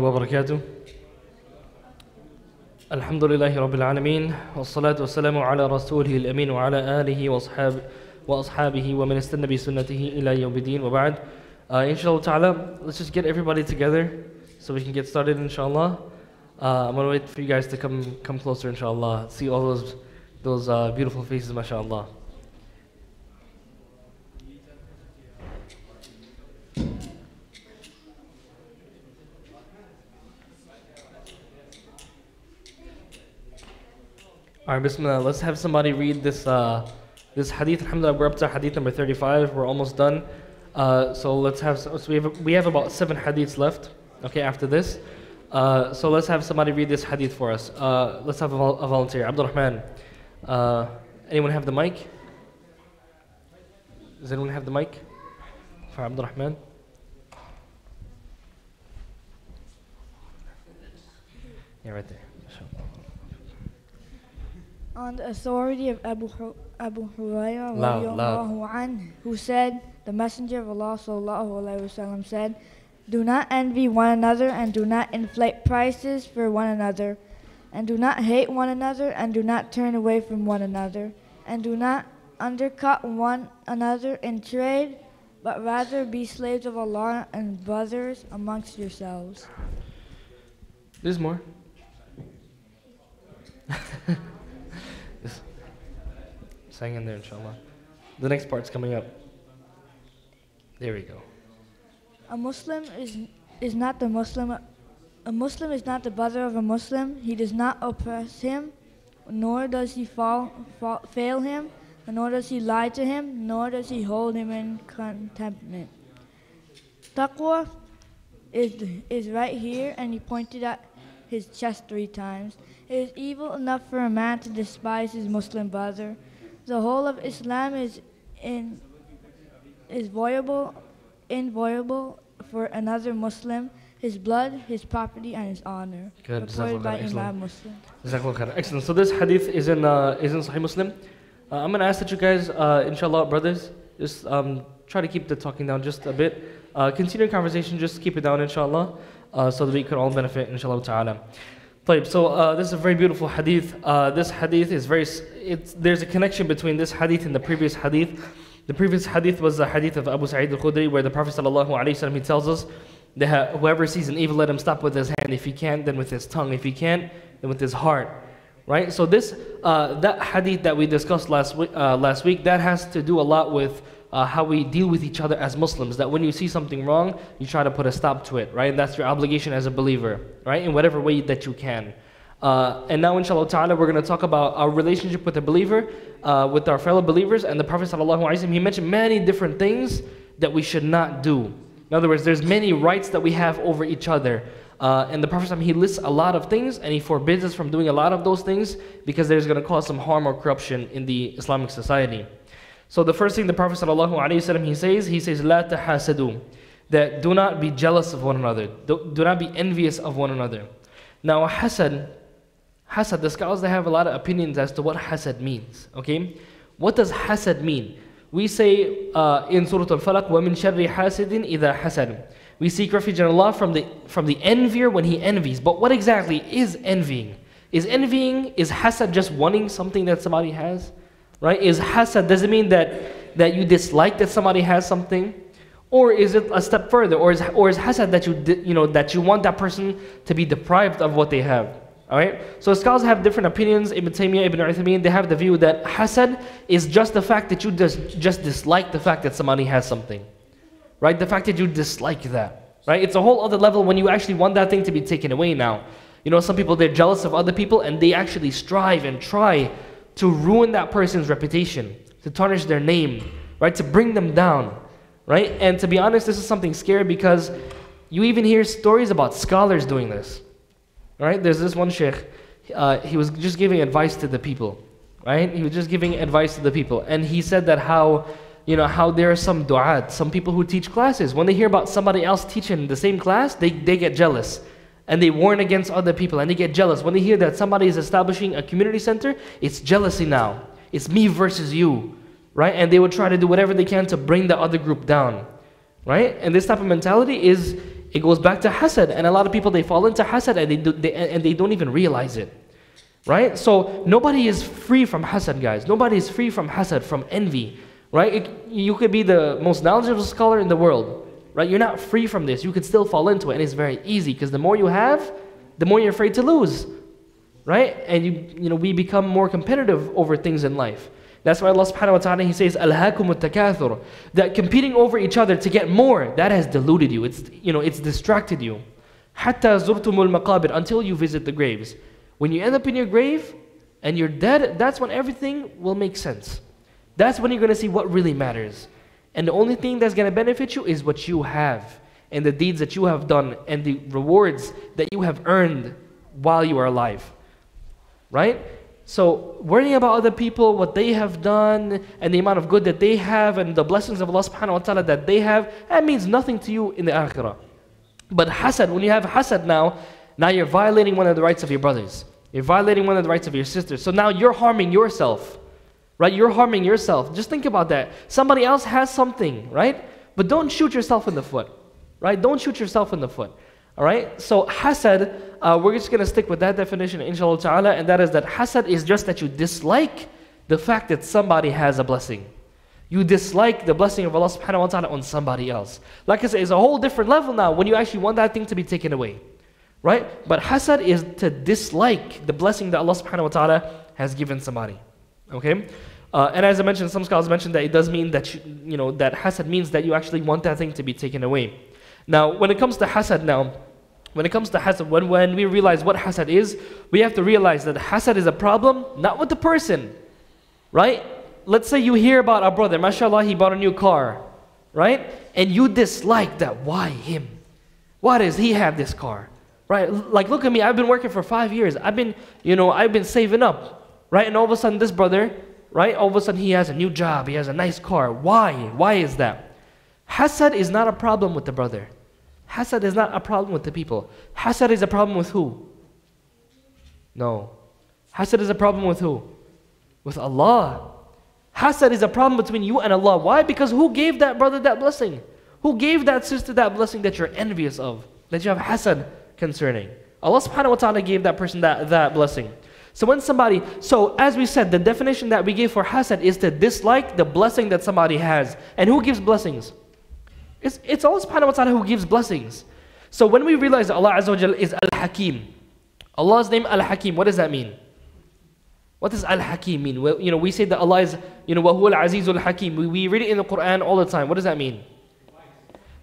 وبركاته. الحمد لله رب العالمين والصلاة والسلام على رسوله الأمين وعلى آله وأصحابه ومن استنى بسنته إلى يوم الدين وبعد. Inshallah ta'ala, let's just get everybody together so we can get started, inshallah. I'm going to wait for you guys to come closer, inshallah. See all those beautiful faces, mashallah. Alright, bismillah. Let's have somebody read this hadith. Alhamdulillah, we're up to hadith number 35. We're almost done. So let's have, we have about 7 hadiths left, okay, after this. So let's have somebody read this hadith for us. Let's have a volunteer. Abdul Rahman. Anyone have the mic? Does anyone have the mic for Abdul Rahman? Yeah, right there. On the authority of Abu Hurairah radiallahu anhu, who said, the Messenger of Allah sallallahu alaihi wasallam said, "Do not envy one another, and do not inflate prices for one another, and do not hate one another, and do not turn away from one another, and do not undercut one another in trade, but rather be slaves of Allah and brothers amongst yourselves." There's more. Just hang in there, inshallah. The next part's coming up. There we go. A Muslim is not the Muslim. A Muslim is not the brother of a Muslim. He does not oppress him, nor does he fail him, nor does he lie to him, nor does he hold him in contempt. Taqwa is right here, and he pointed at his chest 3 times. It is evil enough for a man to despise his Muslim brother. The whole of Islam is inviolable for another Muslim, his blood, his property, and his honor. Good. Reported by Imam Muslim. Excellent. So this hadith is in Sahih Muslim. I'm going to ask that you guys, inshallah, brothers, just try to keep the talking down just a bit. Continue conversation, just keep it down, inshallah, so that we can all benefit, inshallah ta'ala. So this is a very beautiful hadith. This hadith is there's a connection between this hadith and the previous hadith. The previous hadith was the hadith of Abu Sa'id al-Khudri, where the Prophet ﷺ, he tells us that whoever sees an evil, let him stop with his hand. If he can't, then with his tongue. If he can't, then with his heart. Right? So that hadith that we discussed last week, that has to do a lot with how we deal with each other as Muslims. That when you see something wrong, you try to put a stop to it, right? And that's your obligation as a believer, right? In whatever way that you can. And now, inshallah ta'ala, we're going to talk about our relationship with the believer, with our fellow believers. And the Prophet ﷺ, he mentioned many different things that we should not do. In other words, there's many rights that we have over each other. And the Prophet ﷺ, he lists a lot of things, and he forbids us from doing a lot of those things because there's going to cause some harm or corruption in the Islamic society. So the first thing the Prophet ﷺ, he says, "La tahasadu," that do not be jealous of one another. Do not be envious of one another. Now, hasad, the scholars, they have a lot of opinions as to what hasad means. Okay, what does hasad mean? We say in Surah Al-Falaq, وَمِن شَرِّ حَاسِدٍ إِذَا حَسَدٍ. We seek refuge in Allah from the envier when he envies. But what exactly is envying? Is hasad just wanting something that somebody has? Right? Is hasad, does it mean that you dislike that somebody has something? Or is it a step further? Or is hasad that you want that person to be deprived of what they have? Alright? So scholars have different opinions. Ibn Taymiyyah, Ibn Uthaymeen, they have the view that hasad is just the fact that you just dislike the fact that somebody has something. Right? The fact that you dislike that. Right? It's a whole other level when you actually want that thing to be taken away now. You know, some people, they're jealous of other people and they actually strive and try to ruin that person's reputation, to tarnish their name, right? To bring them down, right? And to be honest, this is something scary because you even hear stories about scholars doing this, right? There's this one sheikh, he was just giving advice to the people, right? He was just giving advice to the people. And he said that how there are some du'at, some people who teach classes, when they hear about somebody else teaching the same class, they get jealous. And they warn against other people and they get jealous. When they hear that somebody is establishing a community center, it's jealousy now. It's me versus you, right? And they will try to do whatever they can to bring the other group down, right? And this type of mentality is it goes back to hasad. And a lot of people, they fall into hasad and they don't even realize it. Right? So nobody is free from hasad, guys. Nobody is free from hasad, from envy. Right? You could be the most knowledgeable scholar in the world. Right? You're not free from this. You could still fall into it, and it's very easy because the more you have, the more you're afraid to lose. Right? And we become more competitive over things in life. That's why Allah subhanahu wa ta'ala, He says, "Alhaakum at-takathur," that competing over each other to get more, that has deluded you. It's distracted you. Hatta zurtumul maqabir, until you visit the graves. When you end up in your grave and you're dead, that's when everything will make sense. That's when you're going to see what really matters. And the only thing that's going to benefit you is what you have, and the deeds that you have done, and the rewards that you have earned while you are alive. Right? So worrying about other people, what they have done, and the amount of good that they have, and the blessings of Allah subhanahu wa ta'ala that they have, that means nothing to you in the akhirah. But hasad, when you have hasad now you're violating one of the rights of your brothers. You're violating one of the rights of your sisters. So now you're harming yourself. Right? You're harming yourself. Just think about that. Somebody else has something, right? But don't shoot yourself in the foot. Right? Don't shoot yourself in the foot. Alright? So hasad, we're just going to stick with that definition, inshallah ta'ala, and that is that hasad is just that you dislike the fact that somebody has a blessing. You dislike the blessing of Allah subhanahu wa ta'ala on somebody else. Like I said, it's a whole different level now when you actually want that thing to be taken away. Right? But hasad is to dislike the blessing that Allah subhanahu wa ta'ala has given somebody. Okay? And as I mentioned, some scholars mentioned that it does mean that, that hasad means that you actually want that thing to be taken away. Now, when it comes to hasad when we realize what hasad is, we have to realize that hasad is a problem, not with the person. Right? Let's say you hear about a brother, mashallah, he bought a new car. Right? And you dislike that. Why him? Why does he have this car? Right? Like, look at me, I've been working for 5 years. I've been saving up. Right? And all of a sudden this brother, right? All of a sudden he has a new job, he has a nice car. Why? Why is that? Hasad is not a problem with the brother. Hasad is not a problem with the people. Hasad is a problem with who? No. Hasad is a problem with who? With Allah. Hasad is a problem between you and Allah. Why? Because who gave that brother that blessing? Who gave that sister that blessing that you're envious of? That you have hasad concerning? Allah subhanahu wa ta'ala gave that person that blessing. So as we said, the definition that we gave for hasad is to dislike the blessing that somebody has. And who gives blessings? It's Allah subhanahu wa ta'ala who gives blessings. So when we realize that Allah Azza wa Jalla is Al-Hakim, Allah's name Al-Hakim, what does that mean? What does Al-Hakim mean? Well, we say that Allah is, وَهُوَ الْعَزِيزُ الْحَكِيمُ. We read it in the Quran all the time. What does that mean?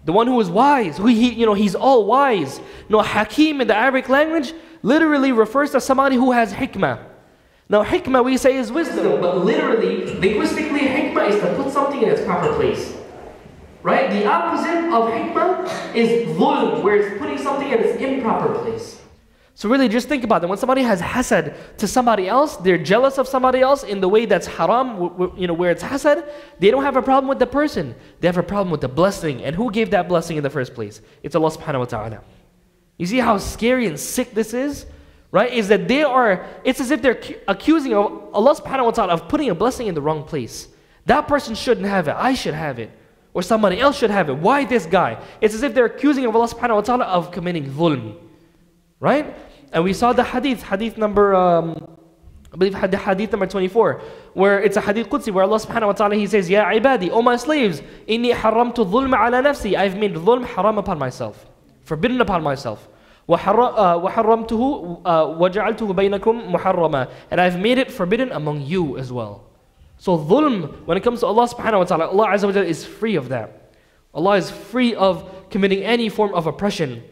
The one who is wise, he's all wise. Hakim in the Arabic language literally refers to somebody who has hikmah. Now hikmah we say is wisdom, but literally, linguistically, hikmah is to put something in its proper place. Right? The opposite of hikmah is dhulm, where it's putting something in its improper place. So really just think about it. When somebody has hasad to somebody else, they're jealous of somebody else in the way that's haram, where it's hasad, they don't have a problem with the person. They have a problem with the blessing. And who gave that blessing in the first place? It's Allah subhanahu wa ta'ala. You see how scary and sick this is? Right? Is that it's as if they're accusing Allah subhanahu wa ta'ala of putting a blessing in the wrong place. That person shouldn't have it. I should have it. Or somebody else should have it. Why this guy? It's as if they're accusing of Allah subhanahu wa ta'ala of committing dhulm. Right? And we saw the hadith number, I believe hadith number 24, where it's a hadith Qudsi, where Allah subhanahu wa ta'ala, He says, Ya ibadi, O my slaves, inni haramtu dhulma ala nafsi. I've made dhulm haram upon myself, forbidden upon myself. وَحَرَّمْتُهُ وَجَعَلْتُهُ بَيْنَكُمْ مُحَرَّمًا. And I've made it forbidden among you as well. So dhulm, when it comes to Allah subhanahu wa ta'ala, Allah Azza wa Jalla is free of that. Allah is free of committing any form of oppression.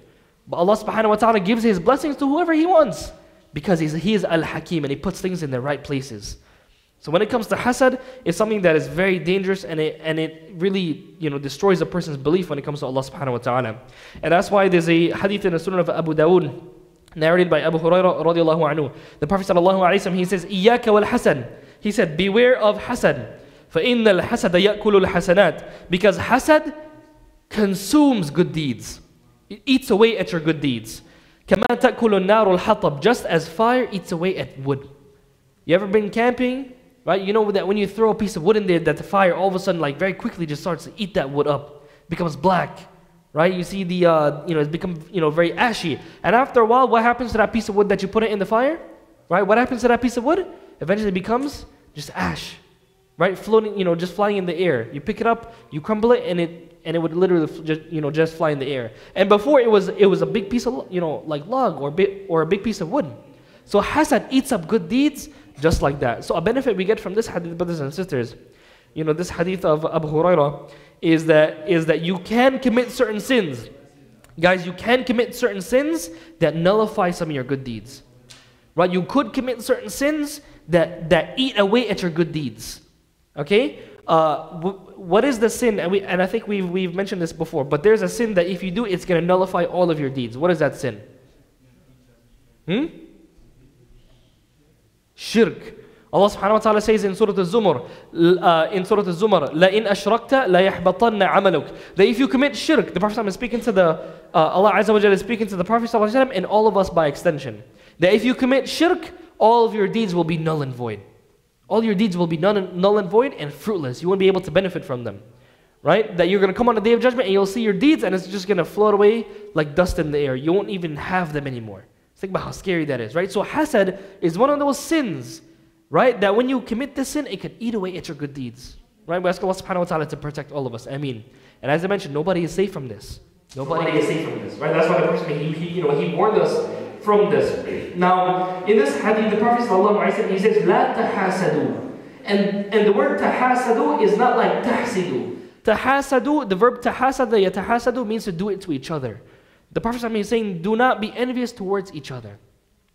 But Allah subhanahu wa ta'ala gives His blessings to whoever He wants. Because He is Al-Hakim, and He puts things in the right places. So when it comes to hasad, it's something that is very dangerous, and it really destroys a person's belief when it comes to Allah subhanahu wa ta'ala. And that's why there's a hadith in the Sunan of Abu Dawood, narrated by Abu Hurairah radiallahu anhu. The Prophet sallallahu alayhi wa sallam, he says, إِيَّاكَ وَالْحَسَدِ. He said, beware of hasad. فَإِنَّ الْحَسَدَ يَأْكُلُ الْحَسَنَاتِ. Because hasad consumes good deeds. It eats away at your good deeds. كَمَا تَأْكُلُ النَّارُ الْحَطَبِ. Just as fire eats away at wood. You ever been camping? Right? You know that when you throw a piece of wood in there, that the fire all of a sudden, very quickly just starts to eat that wood up. Becomes black. right? You see the, it's become, very ashy. And after a while, what happens to that piece of wood that you put it in the fire? Right? What happens to that piece of wood? Eventually it becomes just ash, right? Floating, just flying in the air. You pick it up, you crumble it, and it would literally just fly in the air. And before it was a big piece of, like log or a big piece of wood. So hasad eats up good deeds just like that. So a benefit we get from this hadith, brothers and sisters, this hadith of Abu Hurairah is that you can commit certain sins. Guys, you can commit certain sins that nullify some of your good deeds. Right? You could commit certain sins that eat away at your good deeds. Okay? What is the sin? And I think we've mentioned this before, but there's a sin that if you do, it's going to nullify all of your deeds. What is that sin? Shirk. Allah subhanahu wa ta'ala says in Surah Al-Zumar, لَإِنْ أَشْرَكْتَ لَيَحْبَطَنَّ عَمَلُكَ. That if you commit shirk, the Prophet is speaking to Allah Azza wa Jalla is speaking to the Prophet ﷺ and all of us by extension. That if you commit shirk, all of your deeds will be null and void. All your deeds will be null and void and fruitless. You won't be able to benefit from them. Right? That you're going to come on the Day of Judgment and you'll see your deeds and it's just going to float away like dust in the air. You won't even have them anymore. Think about how scary that is. Right? So hasad is one of those sins, right? That when you commit this sin, it can eat away at your good deeds. Right? We ask Allah subhanahu wa ta'ala to protect all of us. Ameen. And as I mentioned, nobody is safe from this. Nobody is safe from this. Right? That's why the Prophet, he warned us from this. Now, in this hadith, the Prophet ﷺ, he says, لا تحاسدوا. And the word تحاسدوا is not like تحسدوا. تحاسدوا, the verb تحاسد, يتحاسدوا means to do it to each other. The Prophet ﷺ is saying, do not be envious towards each other.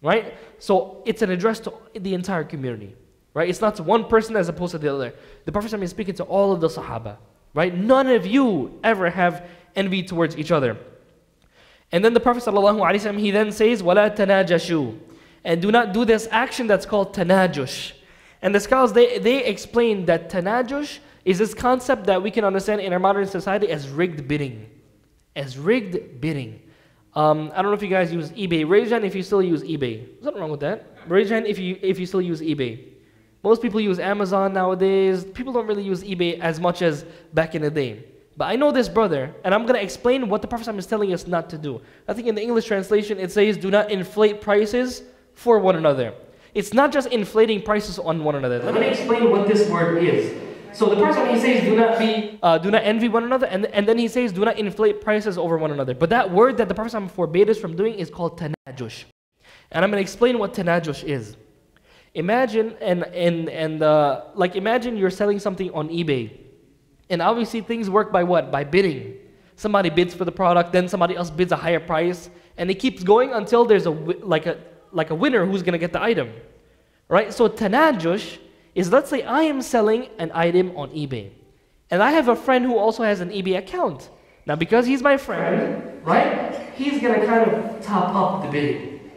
Right? So it's an address to the entire community. Right? It's not to one person as opposed to the other. The Prophet ﷺ is speaking to all of the Sahaba. Right? None of you ever have envy towards each other. And then the Prophet ﷺ, he then says, وَلَا تَنَاجَشُوا. And do not do this action that's called tanajush. And the scholars, they explain that tanajush is this concept that we can understand in our modern society as rigged bidding. As rigged bidding. I don't know if you guys use eBay. Raise your hand if you still use eBay. There's nothing wrong with that. Raise your hand if you still use eBay. Most people use Amazon nowadays. People don't really use eBay as much as back in the day. But I know this brother, and I'm going to explain what the Prophet is telling us not to do. I think in the English translation it says, do not inflate prices for one another. It's not just inflating prices on one another. Let me explain what this word is. So the Prophet, he says, do not envy one another, and then he says, do not inflate prices over one another. But that word that the Prophet forbade us from doing is called tanajush. And I'm going to explain what tanajush is. Imagine, imagine you're selling something on eBay. And obviously things work by what? By bidding. Somebody bids for the product, then somebody else bids a higher price, and it keeps going until there's a winner who's going to get the item. Right? So tanajush is, let's say I am selling an item on eBay. And I have a friend who also has an eBay account. Now because he's my friend, right? He's going to kind of top up the bidding.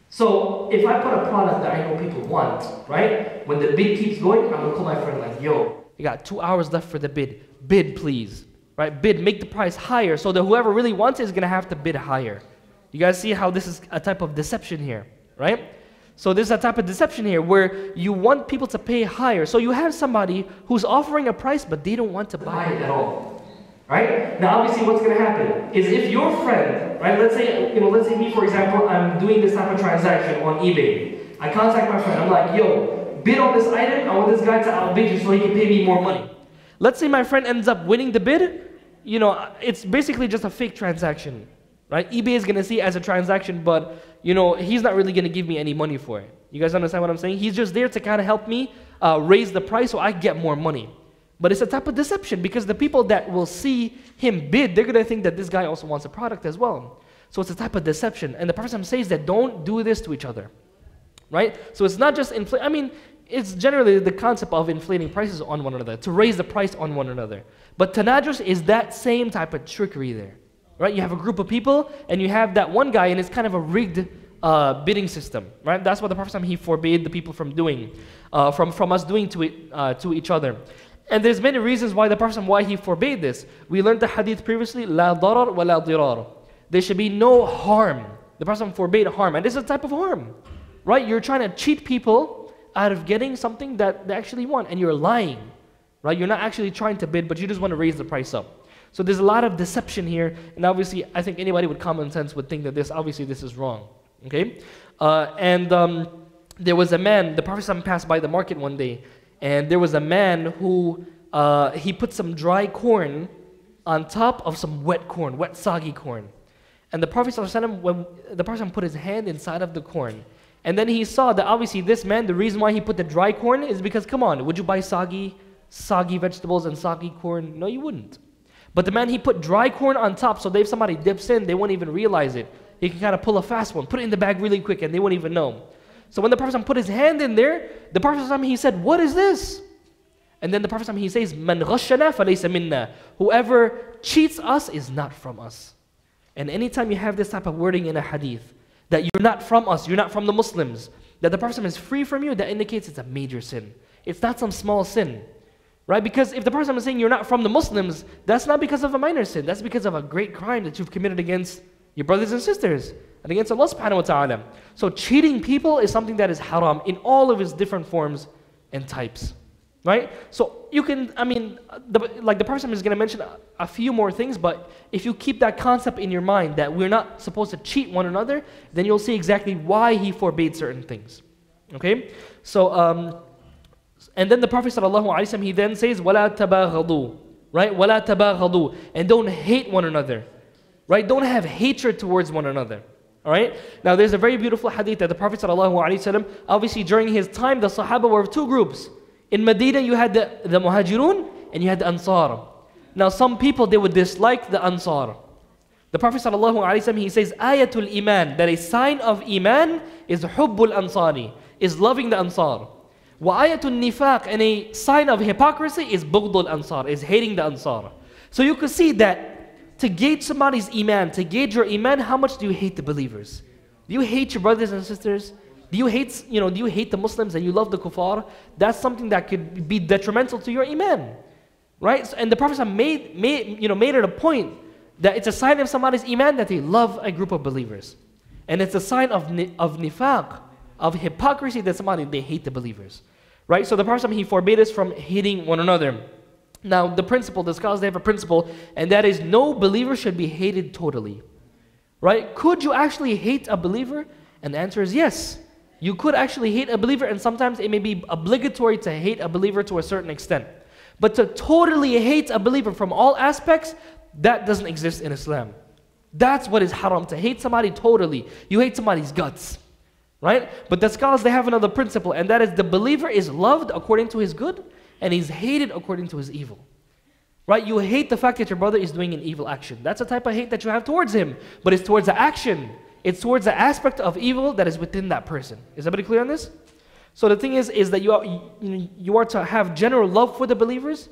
So if I put a product that I know people want, right? When the bid keeps going, I'm going to call my friend like, yo, you got 2 hours left for the bid. Bid, please. Right? Bid, make the price higher so that whoever really wants it is going to have to bid higher. You guys see how this is a type of deception here, right? So this is a type of deception here where you want people to pay higher. So you have somebody who's offering a price but they don't want to buy it at all. Right? Now obviously what's going to happen is if your friend, right, let's say me for example, I'm doing this type of transaction on eBay. I contact my friend, I'm like, yo, bid on this item, I want this guy to outbid you so he can pay me more money. Let's say my friend ends up winning the bid, it's basically just a fake transaction, right? eBay is going to see it as a transaction, but, he's not really going to give me any money for it. You guys understand what I'm saying? He's just there to kind of help me raise the price so I get more money. But it's a type of deception because the people that will see him bid, they're going to think that this guy also wants a product as well. So it's a type of deception. And the Prophet says that don't do this to each other. Right? So it's not just it's generally the concept of inflating prices on one another, to raise the price on one another. But tanajush is that same type of trickery there. Right? You have a group of people and you have that one guy and it's kind of a rigged bidding system. Right? That's what the Prophet he forbade the people from doing, from us doing to each other. And there's many reasons why the Prophet why he forbade this. We learned the hadith previously, la darar wa la dirar. There should be no harm. The Prophet forbade harm, and this is a type of harm. Right? You're trying to cheat people out of getting something that they actually want, and you're lying. Right? You're not actually trying to bid, but you just want to raise the price up. So there's a lot of deception here, and obviously I think anybody with common sense would think that this is wrong. Okay, there was a man. The Prophet ﷺ passed by the market one day, and there was a man who he put some dry corn on top of some wet corn, wet soggy corn. And the Prophet ﷺ, when the Prophet put his hand inside of the corn, and then he saw that obviously this man, the reason why he put the dry corn is because, come on, would you buy soggy vegetables and soggy corn? No, you wouldn't. But the man, he put dry corn on top, so if somebody dips in, they won't even realize it. He can kind of pull a fast one, put it in the bag really quick, and they won't even know. So when the Prophet put his hand in there, the Prophet he said, "What is this?" And then the Prophet he says, "Man ghashana falaysa minna." Whoever cheats us is not from us. And anytime you have this type of wording in a hadith, that you're not from us, you're not from the Muslims, that the Prophet is free from you, that indicates it's a major sin. It's not some small sin. Right? Because if the Prophet is saying you're not from the Muslims, that's not because of a minor sin. That's because of a great crime that you've committed against your brothers and sisters and against Allah subhanahu wa ta'ala. So cheating people is something that is haram in all of its different forms and types. Right? So you can, like the Prophet is going to mention a few more things, but if you keep that concept in your mind that we're not supposed to cheat one another, then you'll see exactly why he forbade certain things. Okay? So, and then the Prophet ﷺ, he then says, وَلَا تَبَاغَضُوا, right? وَلَا تَبَاغَضُوا, and don't hate one another, right? Don't have hatred towards one another, all right? Now, there's a very beautiful hadith that the Prophet ﷺ, obviously during his time, the Sahaba were two groups. In Medina, you had the Muhajirun and you had the Ansar. Now, some people, they would dislike the Ansar. The Prophet ﷺ, he says, Ayatul Iman, that a sign of Iman is Hubbul Ansari, is loving the Ansar. Wa ayatul nifaq, and a sign of hypocrisy is bughdul ansar, is hating the ansar. So you could see that to gauge somebody's iman, to gauge your iman, how much do you hate the believers? Do you hate your brothers and sisters? Do you hate the Muslims and you love the kuffar? That's something that could be detrimental to your iman, right? So, and the Prophet made it a point that it's a sign of somebody's iman that they love a group of believers, and it's a sign of nifaq, of hypocrisy, that they hate the believers. Right? So the Prophet, he forbade us from hating one another. Now, the scholars, they have a principle, and that is no believer should be hated totally. Right? Could you actually hate a believer? And the answer is yes. You could actually hate a believer, and sometimes it may be obligatory to hate a believer to a certain extent. But to totally hate a believer from all aspects, that doesn't exist in Islam. That's what is haram, to hate somebody totally. You hate somebody's guts. Right? But the scholars, they have another principle, and that is the believer is loved according to his good, and he's hated according to his evil. Right? You hate the fact that your brother is doing an evil action. That's a type of hate that you have towards him, but it's towards the action. It's towards the aspect of evil that is within that person. Is everybody clear on this? So the thing is that you are to have general love for the believers,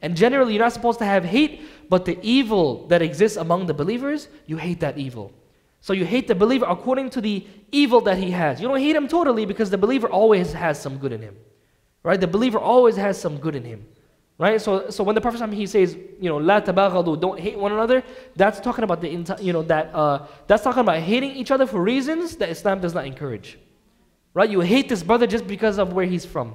and generally you're not supposed to have hate, but the evil that exists among the believers, you hate that evil. So you hate the believer according to the evil that he has. You don't hate him totally, because the believer always has some good in him. Right? The believer always has some good in him. Right? So when the Prophet he says, لا تباغضوا, don't hate one another, that's talking about that's talking about hating each other for reasons that Islam does not encourage. Right? You hate this brother just because of where he's from.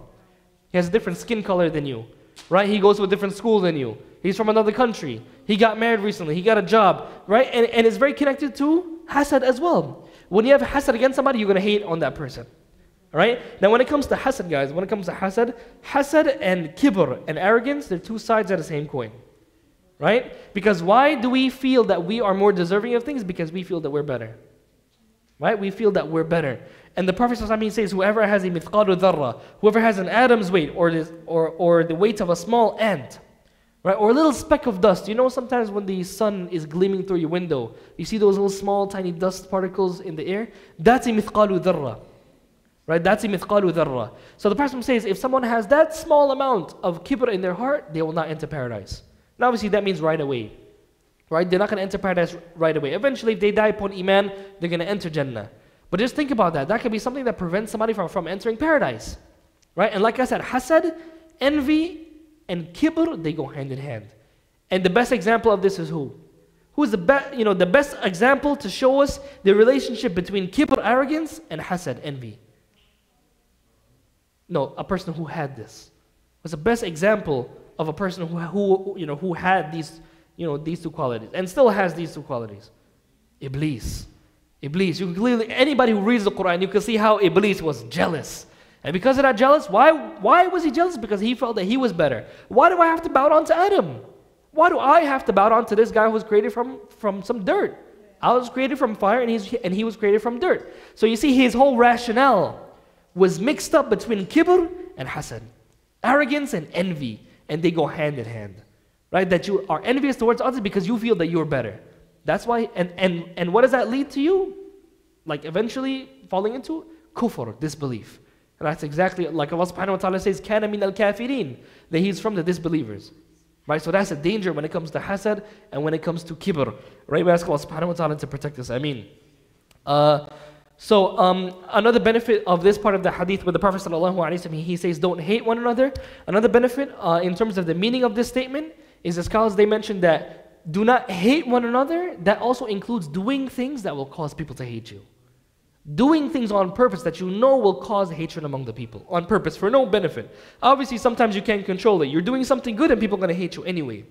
He has a different skin color than you. Right? He goes to a different school than you. He's from another country. He got married recently. He got a job. Right? And it's very connected to hasad as well. When you have hasad against somebody, you're going to hate on that person. Alright? Now when it comes to hasad, guys, hasad and kibr and arrogance, they're two sides of the same coin. Right? Because why do we feel that we are more deserving of things? Because we feel that we're better. Right? We feel that we're better. And the Prophet ﷺ says, whoever has a mithqalu dharra, whoever has an atom's weight, or the weight of a small ant, right? Or a little speck of dust. Sometimes when the sun is gleaming through your window, you see those little small tiny dust particles in the air? That's a mithqalu dharra. Right? That's a mithqalu dharra. So the Prophet says, if someone has that small amount of kibr in their heart, they will not enter paradise. And obviously that means right away. Right? They're not going to enter paradise right away. Eventually, if they die upon iman, they're going to enter Jannah. But just think about that. That could be something that prevents somebody from entering paradise. Right? And like I said, hasad, envy, and kibr, they go hand in hand. And the best example of this is who? Who is the best example to show us the relationship between kibr, arrogance, and hasad, envy? No, a person who had this. Was the best example of a person who had these two qualities, and still has these two qualities. Iblis. Iblis. You can clearly, anybody who reads the Quran, you can see how Iblis was jealous. And because of that jealous, why was he jealous? Because he felt that he was better. Why do I have to bow down to Adam? Why do I have to bow down to this guy who was created from some dirt? I was created from fire and he was created from dirt. So you see, his whole rationale was mixed up between kibr and hasad. Arrogance and envy. And they go hand in hand. Right? That you are envious towards others because you feel that you're better. That's why, and what does that lead to you? Like eventually falling into kufr, disbelief. And that's exactly like Allah subhanahu wa ta'ala says, kana min al-kafirin, that he's from the disbelievers. Right? So that's a danger when it comes to hasad and when it comes to kibr. Right? We ask Allah subhanahu wa ta'ala to protect us. Ameen. Another benefit of this part of the hadith where the Prophet sallallahu alaihi wasallam, he says, don't hate one another. Another benefit in terms of the meaning of this statement is the scholars, they mentioned that do not hate one another. That also includes doing things that will cause people to hate you. Doing things on purpose that you know will cause hatred among the people. On purpose, for no benefit. Obviously, sometimes you can't control it. You're doing something good and people are going to hate you anyway.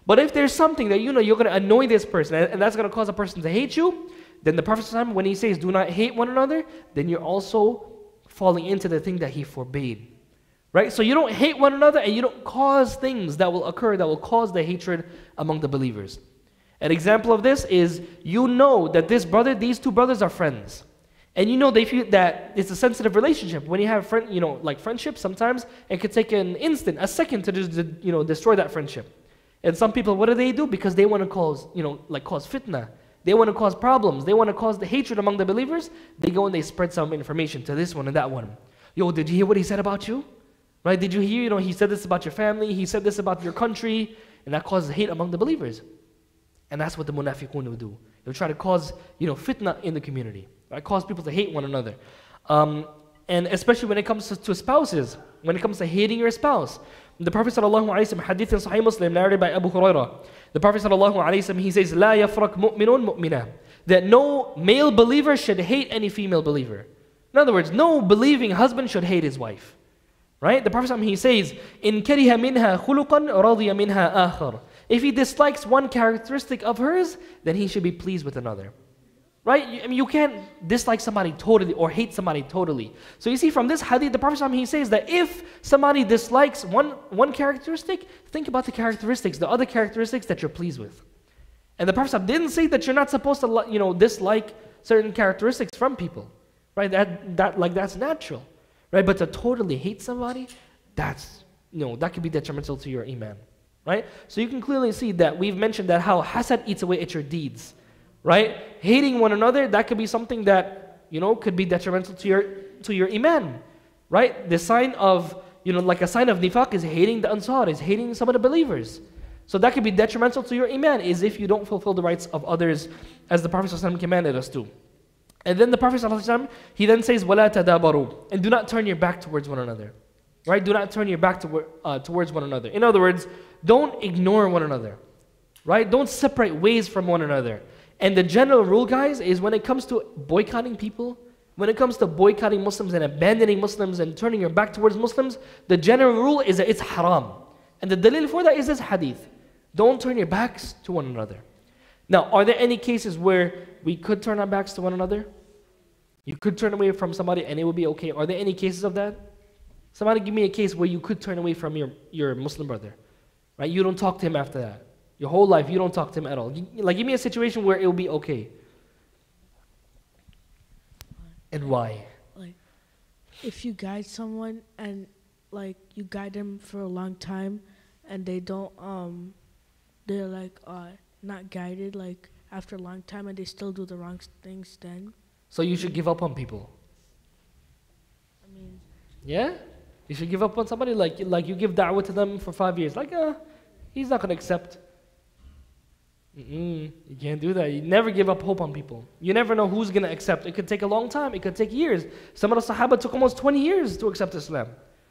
But if there's something that you know you're going to annoy this person and that's going to cause a person to hate you, then the Prophet ﷺ, when he says do not hate one another, then you're also falling into the thing that he forbade. Right? So you don't hate one another and you don't cause things that will occur that will cause the hatred among the believers. An example of this is you know that these two brothers are friends. And you know they feel that it's a sensitive relationship. When you have like friendship, sometimes it could take an instant, a second to just destroy that friendship. And some people, what do? Because they want to cause fitna. They want to cause problems. They want to cause the hatred among the believers. They go and they spread some information to this one and that one. Yo, did you hear what he said about you? Right? Did you hear, he said this about your family, he said this about your country, and that causes hate among the believers. And that's what the munafiqun will do. They'll try to cause, fitna in the community. Right? Cause people to hate one another. And especially when it comes to spouses, when it comes to hating your spouse. The Prophet ﷺ, hadith in Sahih Muslim, narrated by Abu Hurairah. The Prophet ﷺ, he says, لا يفرق مؤمن مؤمنة, that no male believer should hate any female believer. In other words, no believing husband should hate his wife. Right? The Prophet ﷺ, he says, إن كره منها خلقا رضي منها آخر. If he dislikes one characteristic of hers, then he should be pleased with another. Right? I mean, you can't dislike somebody totally or hate somebody totally. So you see from this hadith, the Prophet ﷺ, he says that if somebody dislikes one characteristic, think about the other characteristics that you're pleased with. And the Prophet ﷺ didn't say that you're not supposed to dislike certain characteristics from people. Right? That's natural. Right? But to totally hate somebody, that could be detrimental to your iman. Right? So you can clearly see that we've mentioned that how hasad eats away at your deeds. Right? Hating one another, that could be something that, could be detrimental to your iman. Right? The sign of, like a sign of nifaq is hating the ansar, is hating some of the believers. So that could be detrimental to your iman, is if you don't fulfill the rights of others as the Prophet ﷺ commanded us to. And then the Prophet ﷺ, he then says, وَلَا تَدَابَرُوا, and do not turn your back towards one another. Right? Do not turn your back towards one another. In other words, don't ignore one another. Right? Don't separate ways from one another. And the general rule, guys, is when it comes to boycotting people, when it comes to boycotting Muslims and abandoning Muslims and turning your back towards Muslims, the general rule is that it's haram. And the dalil for that is this hadith. Don't turn your backs to one another. Now, are there any cases where we could turn our backs to one another? You could turn away from somebody and it would be okay. Are there any cases of that? Somebody give me a case where you could turn away from your Muslim brother. Right? You don't talk to him after that. Your whole life, you don't talk to him at all. Like, give me a situation where it will be okay. And why? Like, if you guide someone and, like, you guide them for a long time and they don't, they're, like, not guided, like, after a long time and they still do the wrong things then. So you should give up on people. I mean... Yeah? You should give up on somebody, like you give da'wah to them for 5 years. Like, he's not going to accept. You can't do that. You never give up hope on people. You never know who's going to accept. It could take a long time. It could take years. Some of the Sahaba took almost 20 years to accept Islam.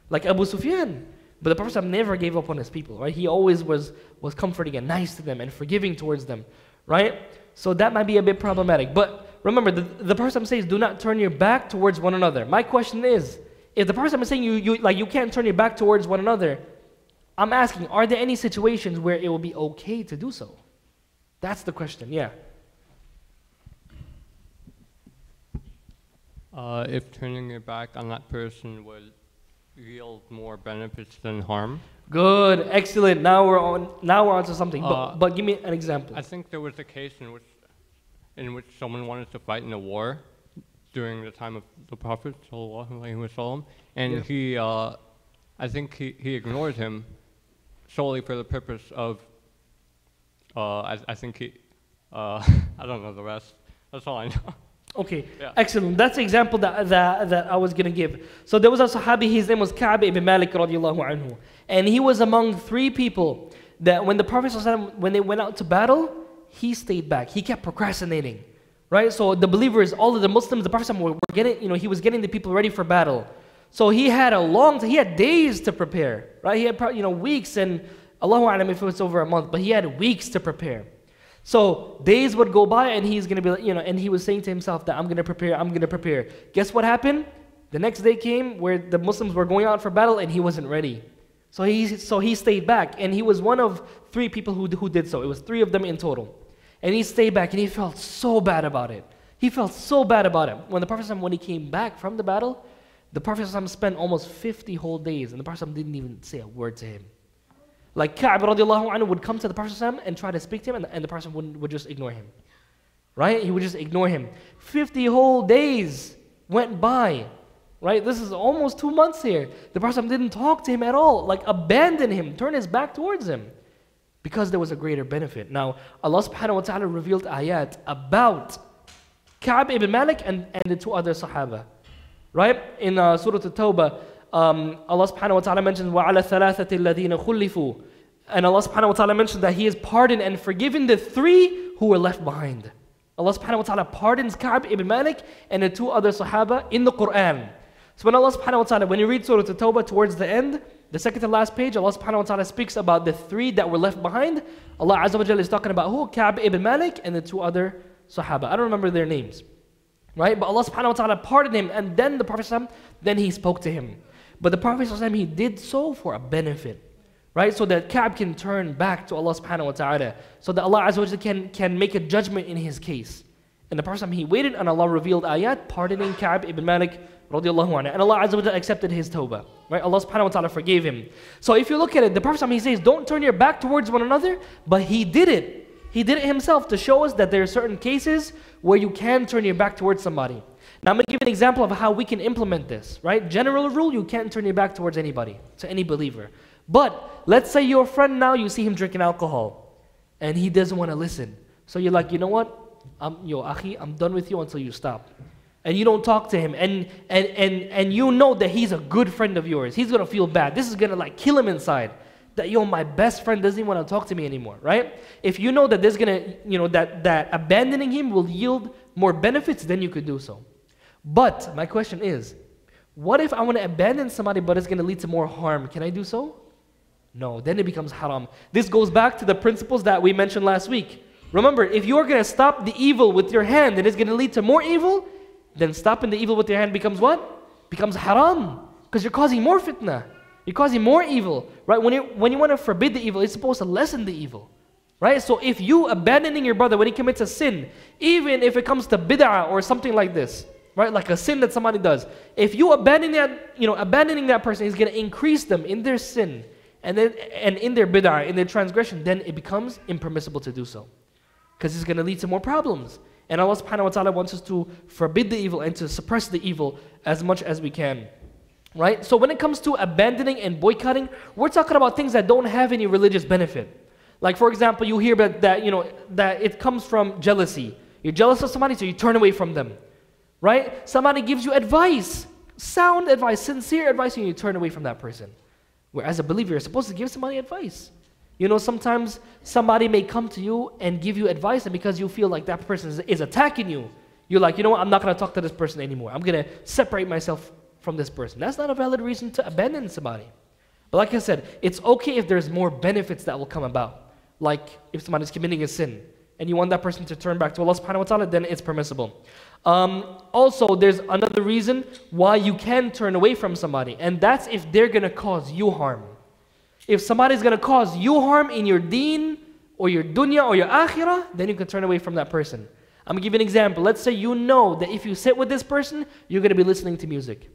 Like Abu Sufyan. But the Prophet never gave up on his people. Right? He always was comforting and nice to them and forgiving towards them. Right? So that might be a bit problematic. But remember, the Prophet says, do not turn your back towards one another. My question is, if the Prophet is saying you can't turn your back towards one another, I'm asking, are there any situations where it will be okay to do so? That's the question, yeah. If turning your back on that person would yield more benefits than harm. Good, excellent. Now we're on to something. But give me an example. I think there was a case in which someone wanted to fight in a war during the time of the Prophet ﷺ, and yeah. I think he ignored him solely for the purpose of. I think he. I don't know the rest. That's all I know. Okay, yeah. Excellent. That's the example that I was going to give. So there was a Sahabi, his name was Ka'b ibn Malik radiallahu anhu. And he was among 3 people that when the Prophet ﷺ, when they went out to battle, he stayed back. He kept procrastinating. Right? So the believers, all of the Muslims, the Prophet ﷺ were getting, he was getting the people ready for battle. So he had he had days to prepare. Right? He had weeks, and Allahu A'lam if it was over a month, but he had weeks to prepare. So days would go by and he's going to be, and he was saying to himself that I'm going to prepare. Guess what happened? The next day came where the Muslims were going out for battle and he wasn't ready. So he stayed back, and he was one of 3 people who did so. It was 3 of them in total. And he stayed back and he felt so bad about it. He felt so bad about it. When the Prophet when he came back from the battle, the Prophet spent almost 50 whole days and the Prophet didn't even say a word to him. Like Ka'b radiallahu anhu would come to the Prophet and try to speak to him, and the Prophet would just ignore him. Right? He would just ignore him. 50 whole days went by. Right? This is almost 2 months here. The Prophet didn't talk to him at all. Like abandon him, turn his back towards him. Because there was a greater benefit. Now, Allah subhanahu wa ta'ala revealed ayat about Ka'b ibn Malik and the 2 other Sahaba. Right? In Surah At-Tawbah, Allah subhanahu wa ta'ala mentions وَعَلَى الثَّلَاثَةِ الَّذِينَ خُلِّفُوا. And Allah subhanahu wa ta'ala mentions that He has pardoned and forgiven the 3 who were left behind. Allah subhanahu wa ta'ala pardons Ka'b ibn Malik and the 2 other Sahaba in the Quran. So when Allah subhanahu wa ta'ala, when you read Surah At-Tawbah towards the end, the second to last page, Allah subhanahu wa ta'ala speaks about the 3 that were left behind. Allah azza wa jalla is talking about who? Ka'b ibn Malik and the 2 other Sahaba. I don't remember their names. Right? But Allah subhanahu wa ta'ala pardoned him, and then the Prophet then he spoke to him. But the Prophet he did so for a benefit. Right? So that Ka'b can turn back to Allah subhanahu wa ta'ala. So that Allah azza wa jalla can make a judgment in his case. And the Prophet he waited, and Allah revealed ayat pardoning Ka'b ibn Malik radiallahu anhu. And Allah azza wa jalla accepted his tawbah. Right? Allah subhanahu wa ta'ala forgave him. So if you look at it, the Prophet he says, don't turn your back towards one another, but he did it. He did it himself to show us that there are certain cases where you can turn your back towards somebody. Now I'm going to give an example of how we can implement this. Right? General rule, you can't turn your back towards anybody, to any believer. But let's say your friend now, you see him drinking alcohol, and he doesn't want to listen. So you're like, you know what? Akhi, I'm done with you until you stop. And you don't talk to him, and you know that he's a good friend of yours. He's going to feel bad. This is going to like kill him inside. That, my best friend doesn't even want to talk to me anymore, right? If you know that there's going to, that abandoning him will yield more benefits, then you could do so. But my question is, what if I want to abandon somebody but it's going to lead to more harm? Can I do so? No, then it becomes haram. This goes back to the principles that we mentioned last week. Remember, if you're going to stop the evil with your hand and it's going to lead to more evil, then stopping the evil with your hand becomes what? Becomes haram. Because you're causing more fitna. You're causing more evil. Right? When you want to forbid the evil, it's supposed to lessen the evil. Right? So if you abandoning your brother when he commits a sin, even if it comes to bid'ah or something like this, right? Like a sin that somebody does, if you abandoning that person is going to increase them in their sin and in their bid'ah, in their transgression, then it becomes impermissible to do so. Because it's going to lead to more problems. And Allah subhanahu wa ta'ala wants us to forbid the evil and to suppress the evil as much as we can. Right? So when it comes to abandoning and boycotting, we're talking about things that don't have any religious benefit. Like for example, you hear that it comes from jealousy. You're jealous of somebody, so you turn away from them. Right? Somebody gives you advice, sound advice, sincere advice, and you turn away from that person. Where as a believer, you're supposed to give somebody advice. Sometimes somebody may come to you and give you advice, and because you feel like that person is attacking you, you're like, you know what, I'm not going to talk to this person anymore. I'm going to separate myself from this person. That's not a valid reason to abandon somebody. But like I said, it's okay if there's more benefits that will come about. Like if somebody's committing a sin, and you want that person to turn back to Allah subhanahu wa ta'ala, then it's permissible. Also, there's another reason why you can turn away from somebody, and that's if they're going to cause you harm. If somebody's going to cause you harm in your deen or your dunya or your akhirah, then you can turn away from that person. I'm going to give you an example. Let's say you know that if you sit with this person, you're going to be listening to music.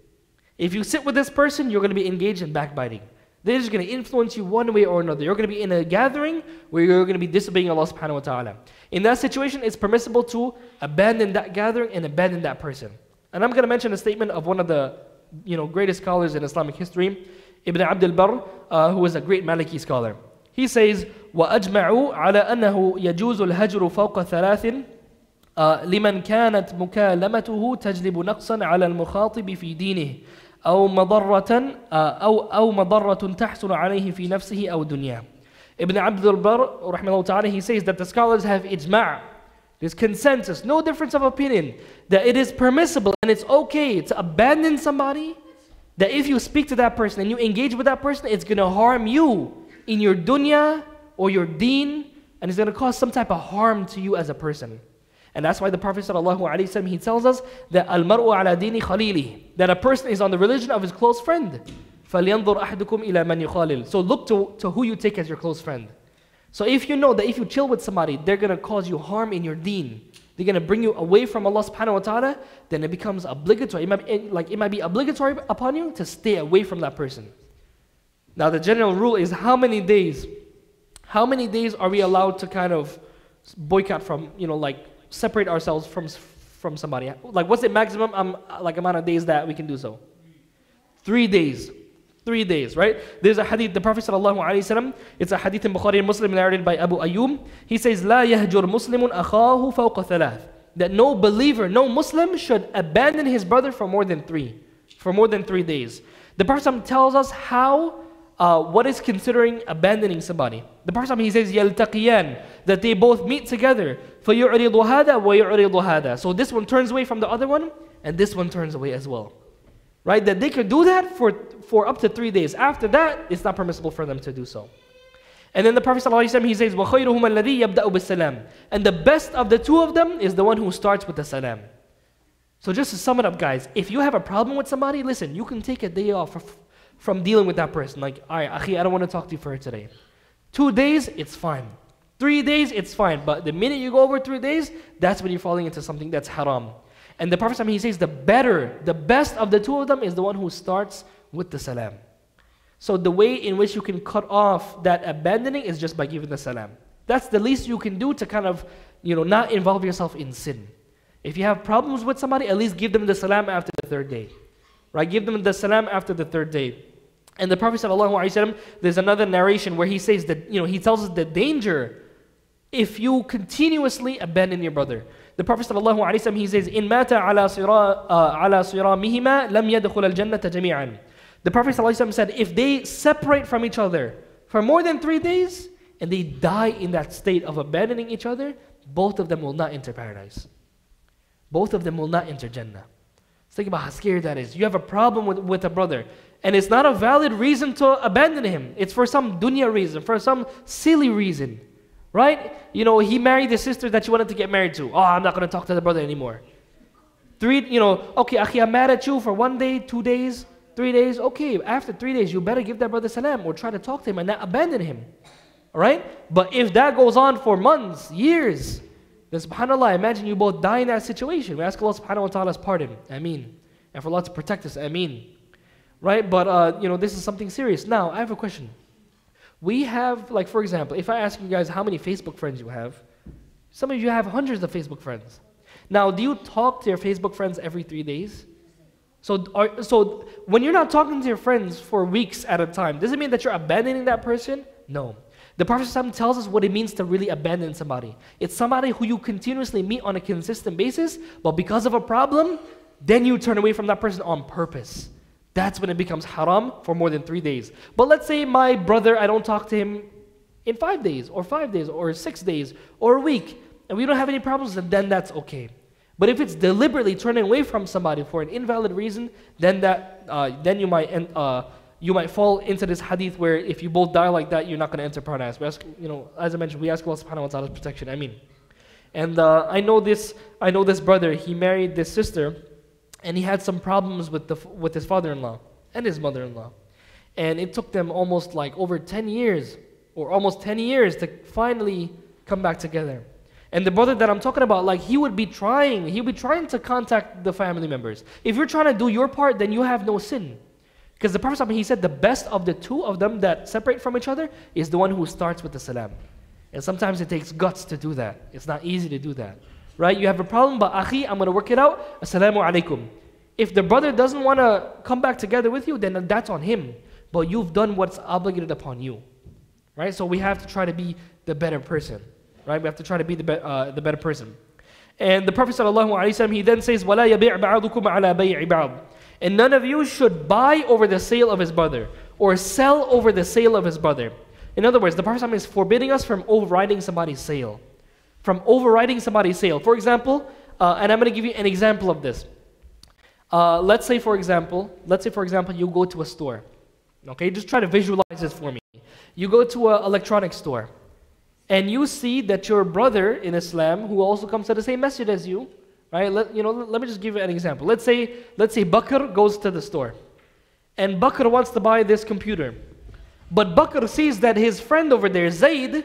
If you sit with this person, you're going to be engaged in backbiting. They're just going to influence you one way or another. You're going to be in a gathering where you're going to be disobeying Allah subhanahu wa ta'ala. In that situation, it's permissible to abandon that gathering and abandon that person. And I'm going to mention a statement of one of the greatest scholars in Islamic history, Ibn Abd al-Barr, who was a great Maliki scholar. He says, وَأَجْمَعُوا عَلَى أَنَّهُ يَجُوزُ الْهَجْرُ فَوْقَ ثَلَاثٍ لمن كانت مكالمته تجلب نقصا على المخاطب في دينه أو مضرة تحصل عليه في نفسه أو دنياه. Ibn Abd al-Barr, rahimahullah ta'ala, he says that the scholars have ijma', there's consensus, no difference of opinion, that it is permissible and it's okay to abandon somebody, that if you speak to that person and you engage with that person, it's going to harm you in your dunya or your deen, and it's going to cause some type of harm to you as a person. And that's why the Prophet ﷺ, he tells us that al-mar'u ala dini khalili, that a person is on the religion of his close friend. فَلْيَنْظُرْ أَحْدُكُمْ إِلَى مَنْ يُخَالِلُ. So look to who you take as your close friend. So if you know that if you chill with somebody, they're going to cause you harm in your deen, they're going to bring you away from Allah subhanahu wa ta'ala, then it becomes obligatory. It might be obligatory upon you to stay away from that person. Now the general rule is how many days are we allowed to kind of boycott from, separate ourselves from somebody? Like, what's the maximum amount of days that we can do so? 3 days. 3 days, right? There's a hadith, the Prophet ﷺ, it's a hadith in Bukhari and Muslim narrated by Abu Ayyub. He says, لا يهجر مسلم أخاه فوق ثلاث. That no believer, no Muslim should abandon his brother for more than 3 days. The Prophet tells us how, what is considering abandoning somebody. The Prophet, he says, يَلْتَقِيَانِ, that they both meet together. فَيُعْرِضُ هَذَا وَيُعْرِضُ هَذَا. So this one turns away from the other one, and this one turns away as well. Right? That they could do that for up to 3 days. After that, it's not permissible for them to do so. And then the Prophet ﷺ, he says, وَخَيْرُهُمَ الَّذِي يَبْدَأُ بِالسَّلَامِ. And the best of the two of them is the one who starts with the salam. So just to sum it up, guys, if you have a problem with somebody, listen, you can take a day off from dealing with that person. Like, all right, akhi, I don't want to talk to you for today. 2 days, it's fine. 3 days, it's fine. But the minute you go over 3 days, that's when you're falling into something that's haram. And the Prophet, he says, the best of the two of them is the one who starts with the salam. So the way in which you can cut off that abandoning is just by giving the salam. That's the least you can do to kind of, not involve yourself in sin. If you have problems with somebody, at least give them the salam after the 3rd day. Right? Give them the salam after the 3rd day. And the Prophet ﷺ, there's another narration where he says that, he tells us the danger if you continuously abandon your brother. The Prophet ﷺ, he says, إِن مَاتَ عَلَى صِرَامِهِمَا لَمْ يَدْخُلَ الْجَنَّةَ جَمِيعًا. The Prophet ﷺ said, if they separate from each other for more than 3 days, and they die in that state of abandoning each other, both of them will not enter paradise. Both of them will not enter Jannah. Think about how scary that is. You have a problem with a brother, and it's not a valid reason to abandon him. It's for some dunya reason, for some silly reason. Right? He married the sister that you wanted to get married to. Oh, I'm not going to talk to the brother anymore. Okay, akhi, I'm mad at you for 1 day, 2 days, 3 days. Okay, after 3 days, you better give that brother salam or try to talk to him and not abandon him. Alright? But if that goes on for months, years, then subhanAllah, imagine you both die in that situation. We ask Allah subhanahu wa ta'ala's pardon. Ameen. And for Allah to protect us. Ameen. Right? But, this is something serious. Now, I have a question. We have, for example, if I ask you guys how many Facebook friends you have, some of you have hundreds of Facebook friends. Now, do you talk to your Facebook friends every 3 days? So when you're not talking to your friends for weeks at a time, does it mean that you're abandoning that person? No. The Prophet ﷺ tells us what it means to really abandon somebody. It's somebody who you continuously meet on a consistent basis, but because of a problem, then you turn away from that person on purpose. That's when it becomes haram for more than 3 days. But let's say my brother, I don't talk to him in 5 days, or 5 days, or 6 days, or a week, and we don't have any problems, then that's okay. But if it's deliberately turning away from somebody for an invalid reason, then you might fall into this hadith where if you both die like that, you're not going to enter paradise. We ask, as I mentioned, we ask Allah subhanahu wa ta'ala's protection. And I know this brother, he married this sister, and he had some problems with his father-in-law and his mother-in-law. And it took them almost over 10 years or almost 10 years to finally come back together. And the brother that I'm talking about, like he'll be trying to contact the family members. If you're trying to do your part, then you have no sin. Because the Prophet, he said the best of the two of them that separate from each other is the one who starts with the salam. And sometimes it takes guts to do that. It's not easy to do that. Right? You have a problem, but akhi, I'm going to work it out. Assalamu alaikum. If the brother doesn't want to come back together with you, then that's on him. But you've done what's obligated upon you. Right? So we have to try to be the better person. Right? We have to try to be the better person. And the Prophet ﷺ, he then says, وَلَا يَبِعْ بَعْضُكُمْ عَلَى بَيْعِ بَعْضٍ. And none of you should buy over the sale of his brother, or sell over the sale of his brother. In other words, the Prophet ﷺ is forbidding us from overriding somebody's sale. From overriding somebody's sale. For example, and I'm going to give you an example of this. Let's say for example, you go to a store. Okay, just try to visualize this for me. You go to an electronics store, and you see that your brother in Islam, who also comes to the same message as you, right? Let me just give you an example. Let's say Bakr goes to the store, and Bakr wants to buy this computer, but Bakr sees that his friend over there, Zayd,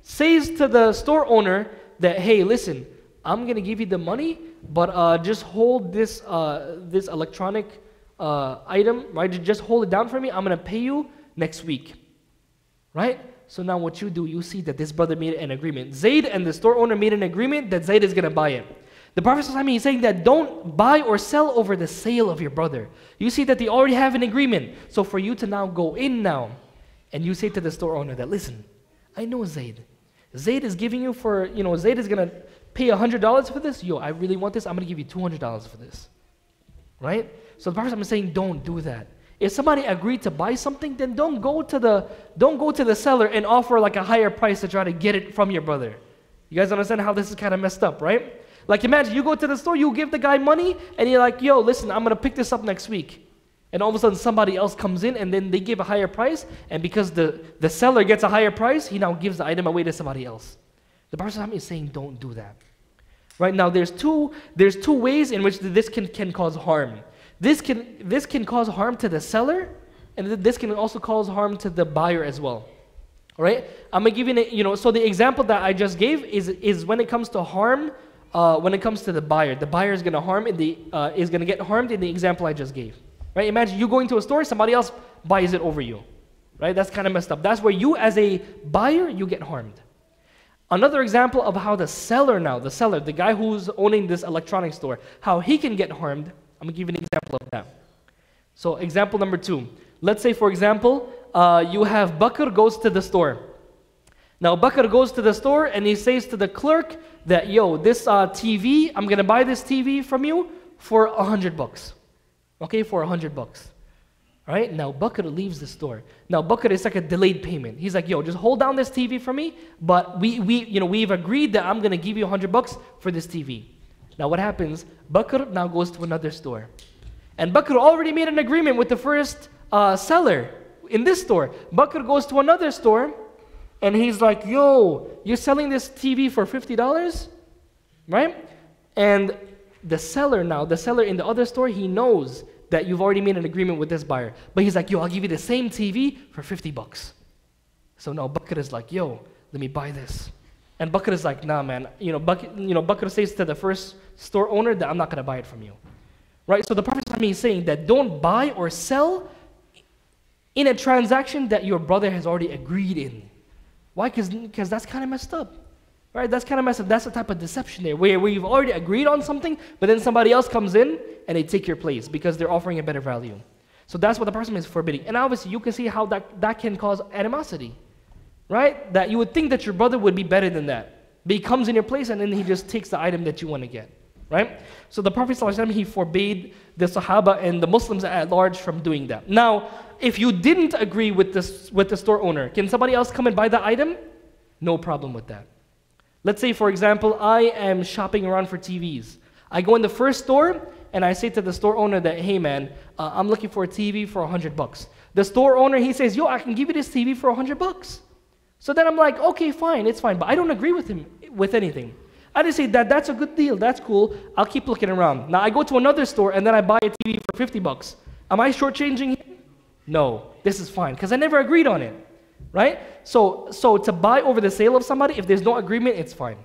says to the store owner that, hey, listen, I'm gonna give you the money, but just hold this this electronic item, right? Just hold it down for me. I'm gonna pay you next week, right? So now what you do, you see that this brother made an agreement. Zayd and the store owner made an agreement that Zayd is gonna buy it. The Prophet ﷺ is saying that don't buy or sell over the sale of your brother. You see that they already have an agreement. So for you to now go in now, and you say to the store owner that, listen, I know Zayd. Zayd is giving you for, Zayd is going to pay $100 for this. Yo, I really want this. I'm going to give you $200 for this. Right? So the Prophet is saying, don't do that. If somebody agreed to buy something, then don't go to the seller and offer like a higher price to try to get it from your brother. You guys understand how this is kind of messed up, right? Like imagine you go to the store, you give the guy money, and you're like, yo, listen, I'm going to pick this up next week. And all of a sudden somebody else comes in and then they give a higher price, and because the seller gets a higher price, he now gives the item away to somebody else. The Prophet is saying don't do that. Right now there's two ways in which this can cause harm. This can cause harm to the seller, and this can also cause harm to the buyer as well. All right? I'm going to give you so the example that I just gave is when it comes to harm, when it comes to the buyer. The buyer is going to get harmed in the example I just gave. Right? Imagine you going to a store, somebody else buys it over you. Right? That's kind of messed up. That's where you as a buyer, you get harmed. Another example of how the seller, the guy who's owning this electronics store, how he can get harmed, I'm going to give you an example of that. So example number 2. Let's say, for example, you have Bakr goes to the store. Now Bakr goes to the store and he says to the clerk that, yo, this TV, I'm going to buy this TV from you for $100. Okay, for $100. All right, now Bakr leaves the store. Now Bakr is like a delayed payment. He's like, yo, just hold down this TV for me, but we've agreed that I'm going to give you $100 for this TV. Now what happens? Bakr now goes to another store. And Bakr already made an agreement with the first seller in this store. Bakr goes to another store and he's like, yo, you're selling this TV for $50? Right? And the seller in the other store, he knows that you've already made an agreement with this buyer. But he's like, yo, I'll give you the same TV for $50. So now Bakr is like, yo, let me buy this. And Bakr is like, nah, man. Bakr says to the first store owner that I'm not going to buy it from you. Right? So the Prophet is saying that don't buy or sell in a transaction that your brother has already agreed in. Why? Because that's kind of messed up. Right? That's kind of messed up. That's the type of deception there, where you've already agreed on something, but then somebody else comes in and they take your place because they're offering a better value. So that's what the Prophet is forbidding. And obviously you can see how that can cause animosity. Right? That you would think that your brother would be better than that. But he comes in your place and then he just takes the item that you want to get. Right? So the Prophet ﷺ, he forbade the Sahaba and the Muslims at large from doing that. Now, if you didn't agree with the store owner, can somebody else come and buy the item? No problem with that. Let's say, for example, I am shopping around for TVs. I go in the first store and I say to the store owner that, hey man, I'm looking for a TV for $100. The store owner, he says, yo, I can give you this TV for $100. So then I'm like, okay, fine, it's fine. But I don't agree with him with anything. I just say that's a good deal, that's cool. I'll keep looking around. Now I go to another store and then I buy a TV for $50. Am I shortchanging him? No, this is fine because I never agreed on it. right? So to buy over the sale of somebody, if there's no agreement, it's fine,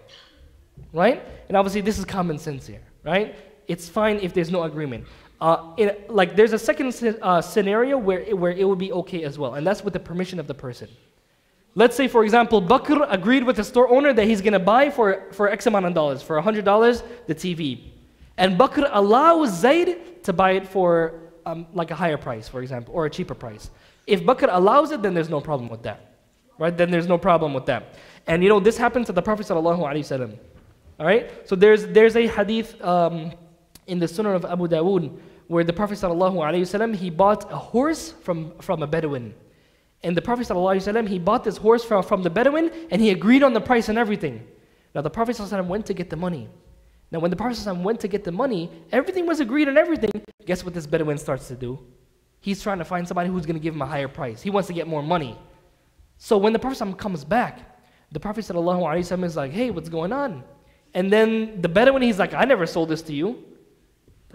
right? And obviously this is common sense here, right? It's fine if there's no agreement. Like there's a second scenario where it would be okay as well, and that's with the permission of the person. Let's say, for example, Bakr agreed with the store owner that he's going to buy for X amount of dollars, for $100, the TV. And Bakr allows Zayd to buy it for like a higher price, for example, or a cheaper price. If Bakr allows it, then there's no problem with that. Right? Then there's no problem with that. And you know, this happened to the Prophet ﷺ. All right? So there's a hadith in the Sunnah of Abu Dawood where the Prophet ﷺ, he bought a horse from a Bedouin. And the Prophet ﷺ, he bought this horse from the Bedouin and he agreed on the price and everything. Now the Prophet ﷺ went to get the money. Now when the Prophet ﷺ went to get the money, everything was agreed on everything. Guess what this Bedouin starts to do? He's trying to find somebody who's going to give him a higher price. He wants to get more money. So when the Prophet ﷺ comes back, the Prophet ﷺ is like, hey, what's going on? And then the Bedouin, he's like, I never sold this to you.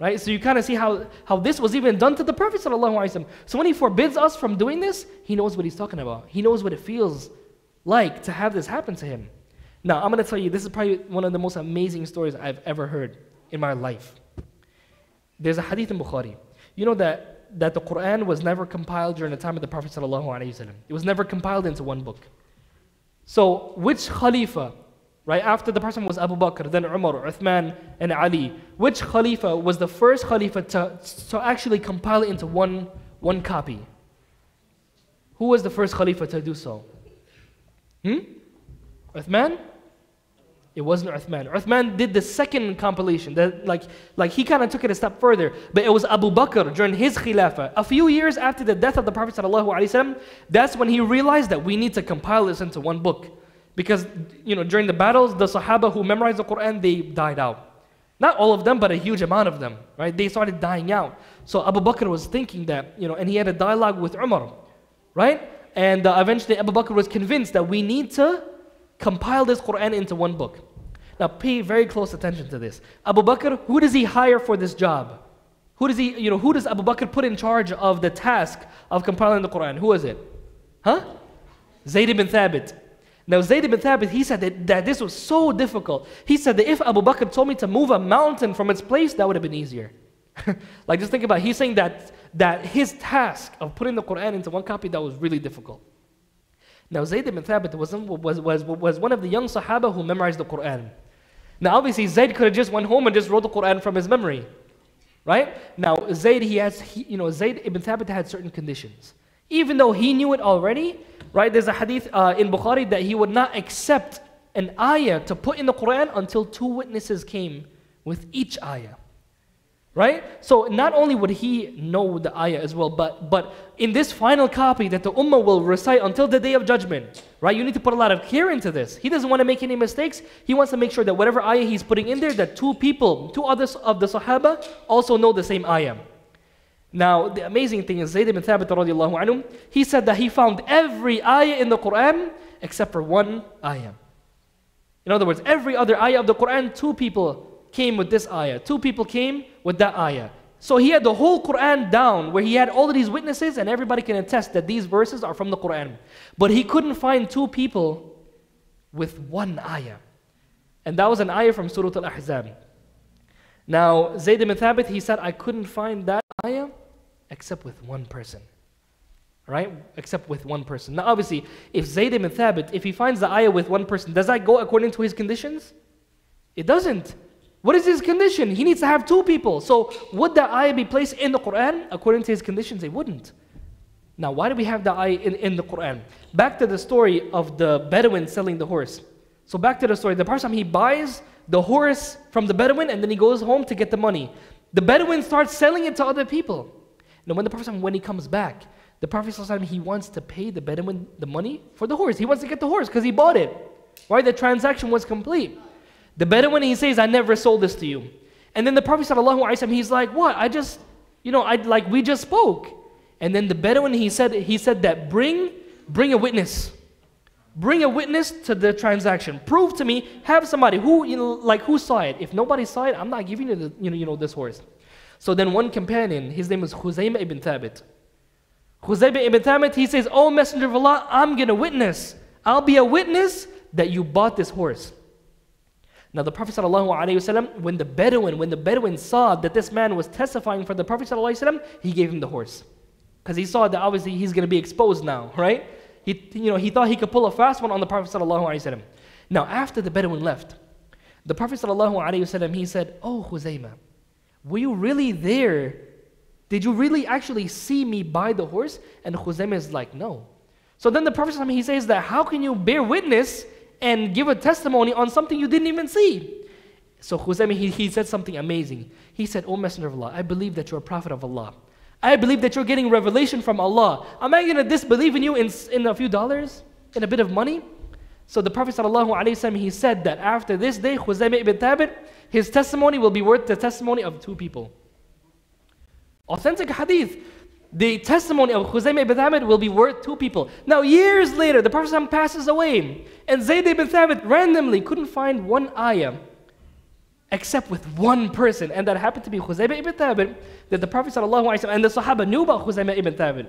Right? So you kind of see how this was even done to the Prophet ﷺ. So when he forbids us from doing this, he knows what he's talking about. He knows what it feels like to have this happen to him. Now, I'm going to tell you, this is probably one of the most amazing stories I've ever heard in my life. There's a hadith in Bukhari. You know that the Quran was never compiled during the time of the Prophet ﷺ. It was never compiled into one book. So which Khalifa, right after the person was Abu Bakr, then Umar, Uthman, and Ali, which Khalifa was the first Khalifa to actually compile it into one copy? Who was the first Khalifa to do so? Uthman? It wasn't Uthman. Uthman did the second compilation. Like he kind of took it a step further. But it was Abu Bakr during his Khilafah. A few years after the death of the Prophet ﷺ, that's when he realized that we need to compile this into one book. Because, you know, during the battles, the Sahaba who memorized the Quran, they died out. Not all of them, but a huge amount of them, right? They started dying out. So Abu Bakr was thinking that, you know, and he had a dialogue with Umar, right? And eventually Abu Bakr was convinced that we need to compile this Quran into one book. Now pay very close attention to this. Abu Bakr, who does he hire for this job? Who does Abu Bakr put in charge of the task of compiling the Quran? Who is it? Zayd ibn Thabit. Now Zayd ibn Thabit, he said that this was so difficult. He said that if Abu Bakr told me to move a mountain from its place, that would have been easier. Like just think about it. He's saying that his task of putting the Quran into one copy, that was really difficult. Now Zayd ibn Thabit was one of the young Sahaba who memorized the Quran. Now obviously Zayd could have just went home and just wrote the Quran from his memory. Right? Now Zayd ibn Thabit had certain conditions. Even though he knew it already, right? There's a hadith in Bukhari that he would not accept an ayah to put in the Quran until 2 witnesses came with each ayah. Right? So not only would he know the ayah as well, but in this final copy that the ummah will recite until the day of judgment, right? You need to put a lot of care into this. He doesn't want to make any mistakes. He wants to make sure that whatever ayah he's putting in there, that 2 others of the Sahaba also know the same ayah. Now, the amazing thing is Zayd ibn Thabit radiallahu anhu, he said that he found every ayah in the Quran except for one ayah. In other words, every other ayah of the Quran, 2 people came with this ayah. 2 people came with that ayah. So he had the whole Quran down where he had all of these witnesses and everybody can attest that these verses are from the Quran. But he couldn't find 2 people with one ayah. And that was an ayah from Surah Al-Ahzab. Now, Zayd ibn Thabit, he said, I couldn't find that ayah except with one person. Right? Except with one person. Now obviously, if Zayd ibn Thabit, if he finds the ayah with one person, does that go according to his conditions? It doesn't. What is his condition? He needs to have 2 people. So would that ayah be placed in the Quran? According to his conditions, it wouldn't. Now why do we have the ayah in the Quran? Back to the story of the Bedouin selling the horse. So back to the story. The person, he buys the horse from the Bedouin and then he goes home to get the money. The Bedouin starts selling it to other people. Now when he comes back, the Prophet ﷺ, he wants to pay the Bedouin the money for the horse. He wants to get the horse because he bought it. Right? The transaction was complete. The Bedouin, he says, I never sold this to you. And then the Prophet ﷺ, he's like, what? We just spoke. And then the Bedouin, he said that bring a witness. Bring a witness to the transaction. Prove to me, have somebody who saw it. If nobody saw it, I'm not giving you this horse. So then one companion, his name was Khuzaymah ibn Thabit. Khuzaymah ibn Thabit, he says, "O Messenger of Allah, I'm going to witness. I'll be a witness that you bought this horse." Now the Prophet ﷺ, when the Bedouin saw that this man was testifying for the Prophet ﷺ, he gave him the horse. Because he saw that obviously he's going to be exposed now, right? He thought he could pull a fast one on the Prophet ﷺ. Now after the Bedouin left, the Prophet ﷺ, he said, "Oh Khuzaymah, were you really there? Did you really actually see me buy the horse?" And Khuzaymah is like, "No." So then the Prophet ﷺ, he says that, "How can you bear witness and give a testimony on something you didn't even see?" So Khuzaymah, he said something amazing. He said, "O Messenger of Allah, I believe that you're a prophet of Allah. I believe that you're getting revelation from Allah. Am I going to disbelieve in you in a few dollars? In a bit of money?" So the Prophet ﷺ, he said that after this day, Khuzaymah ibn Thabit, his testimony will be worth the testimony of 2 people. Authentic hadith. The testimony of Khuzaymah ibn Thabit will be worth 2 people. Now years later, the Prophet ﷺ passes away, and Zayd ibn Thabit randomly couldn't find one ayah except with one person, and that happened to be Khuzaymah ibn Thabit, that the Prophet ﷺ and the Sahaba knew about Khuzaymah ibn Thabit.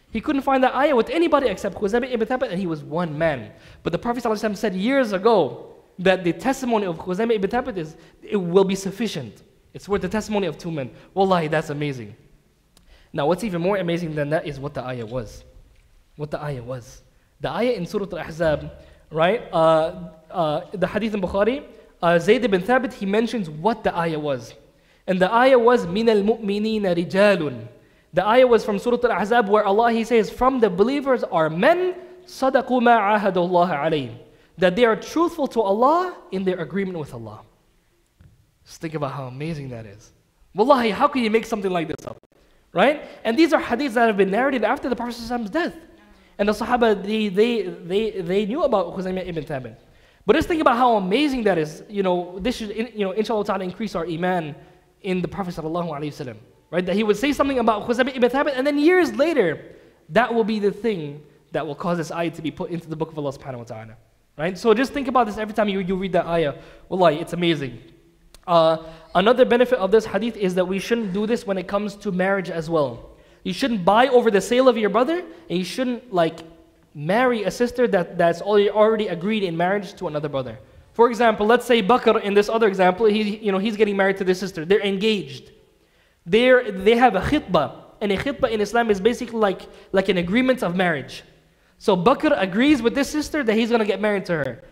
He couldn't find that ayah with anybody except Khuzaymah ibn Thabit, and he was one man. But the Prophet ﷺ said years ago that the testimony of Khuzaymah ibn Thabit it will be sufficient. It's worth the testimony of 2 men. Wallahi, that's amazing. Now what's even more amazing than that is what the ayah was. What the ayah was. The ayah in Surah Al-Ahzab, right? The hadith in Bukhari, Zayd ibn Thabit, he mentions what the ayah was. And the ayah was, مِنَ الْمُؤْمِنِينَ رِجَالٌ. The ayah was from Surah Al-Ahzab, where Allah, he says, from the believers are men, صَدَقُوا مَا عَاهَدُوا اللَّهَ عَلَيْهِ, that they are truthful to Allah in their agreement with Allah. Just think about how amazing that is. Wallahi, how can you make something like this up? Right? And these are hadiths that have been narrated after the Prophet's death. And the Sahaba, they knew about Khuzaymah ibn Thabit. But just think about how amazing that is. This should, inshallah ta'ala, increase our iman in the Prophet sallallahu alaihi wasallam. Right? That he would say something about Khuzaymah ibn Thabit, and then years later, that will be the thing that will cause this ayah to be put into the book of Allah subhanahu wa ta'ala. Right? So just think about this every time you read that ayah. Wallahi, it's amazing. Another benefit of this hadith is that we shouldn't do this when it comes to marriage as well. You shouldn't buy over the sale of your brother, and you shouldn't marry a sister that's already agreed in marriage to another brother. For example, let's say Bakr in this other example, he's getting married to this sister. They're engaged. They have a khitbah, and a khitbah in Islam is basically like an agreement of marriage. So Bakr agrees with this sister that he's going to get married to her.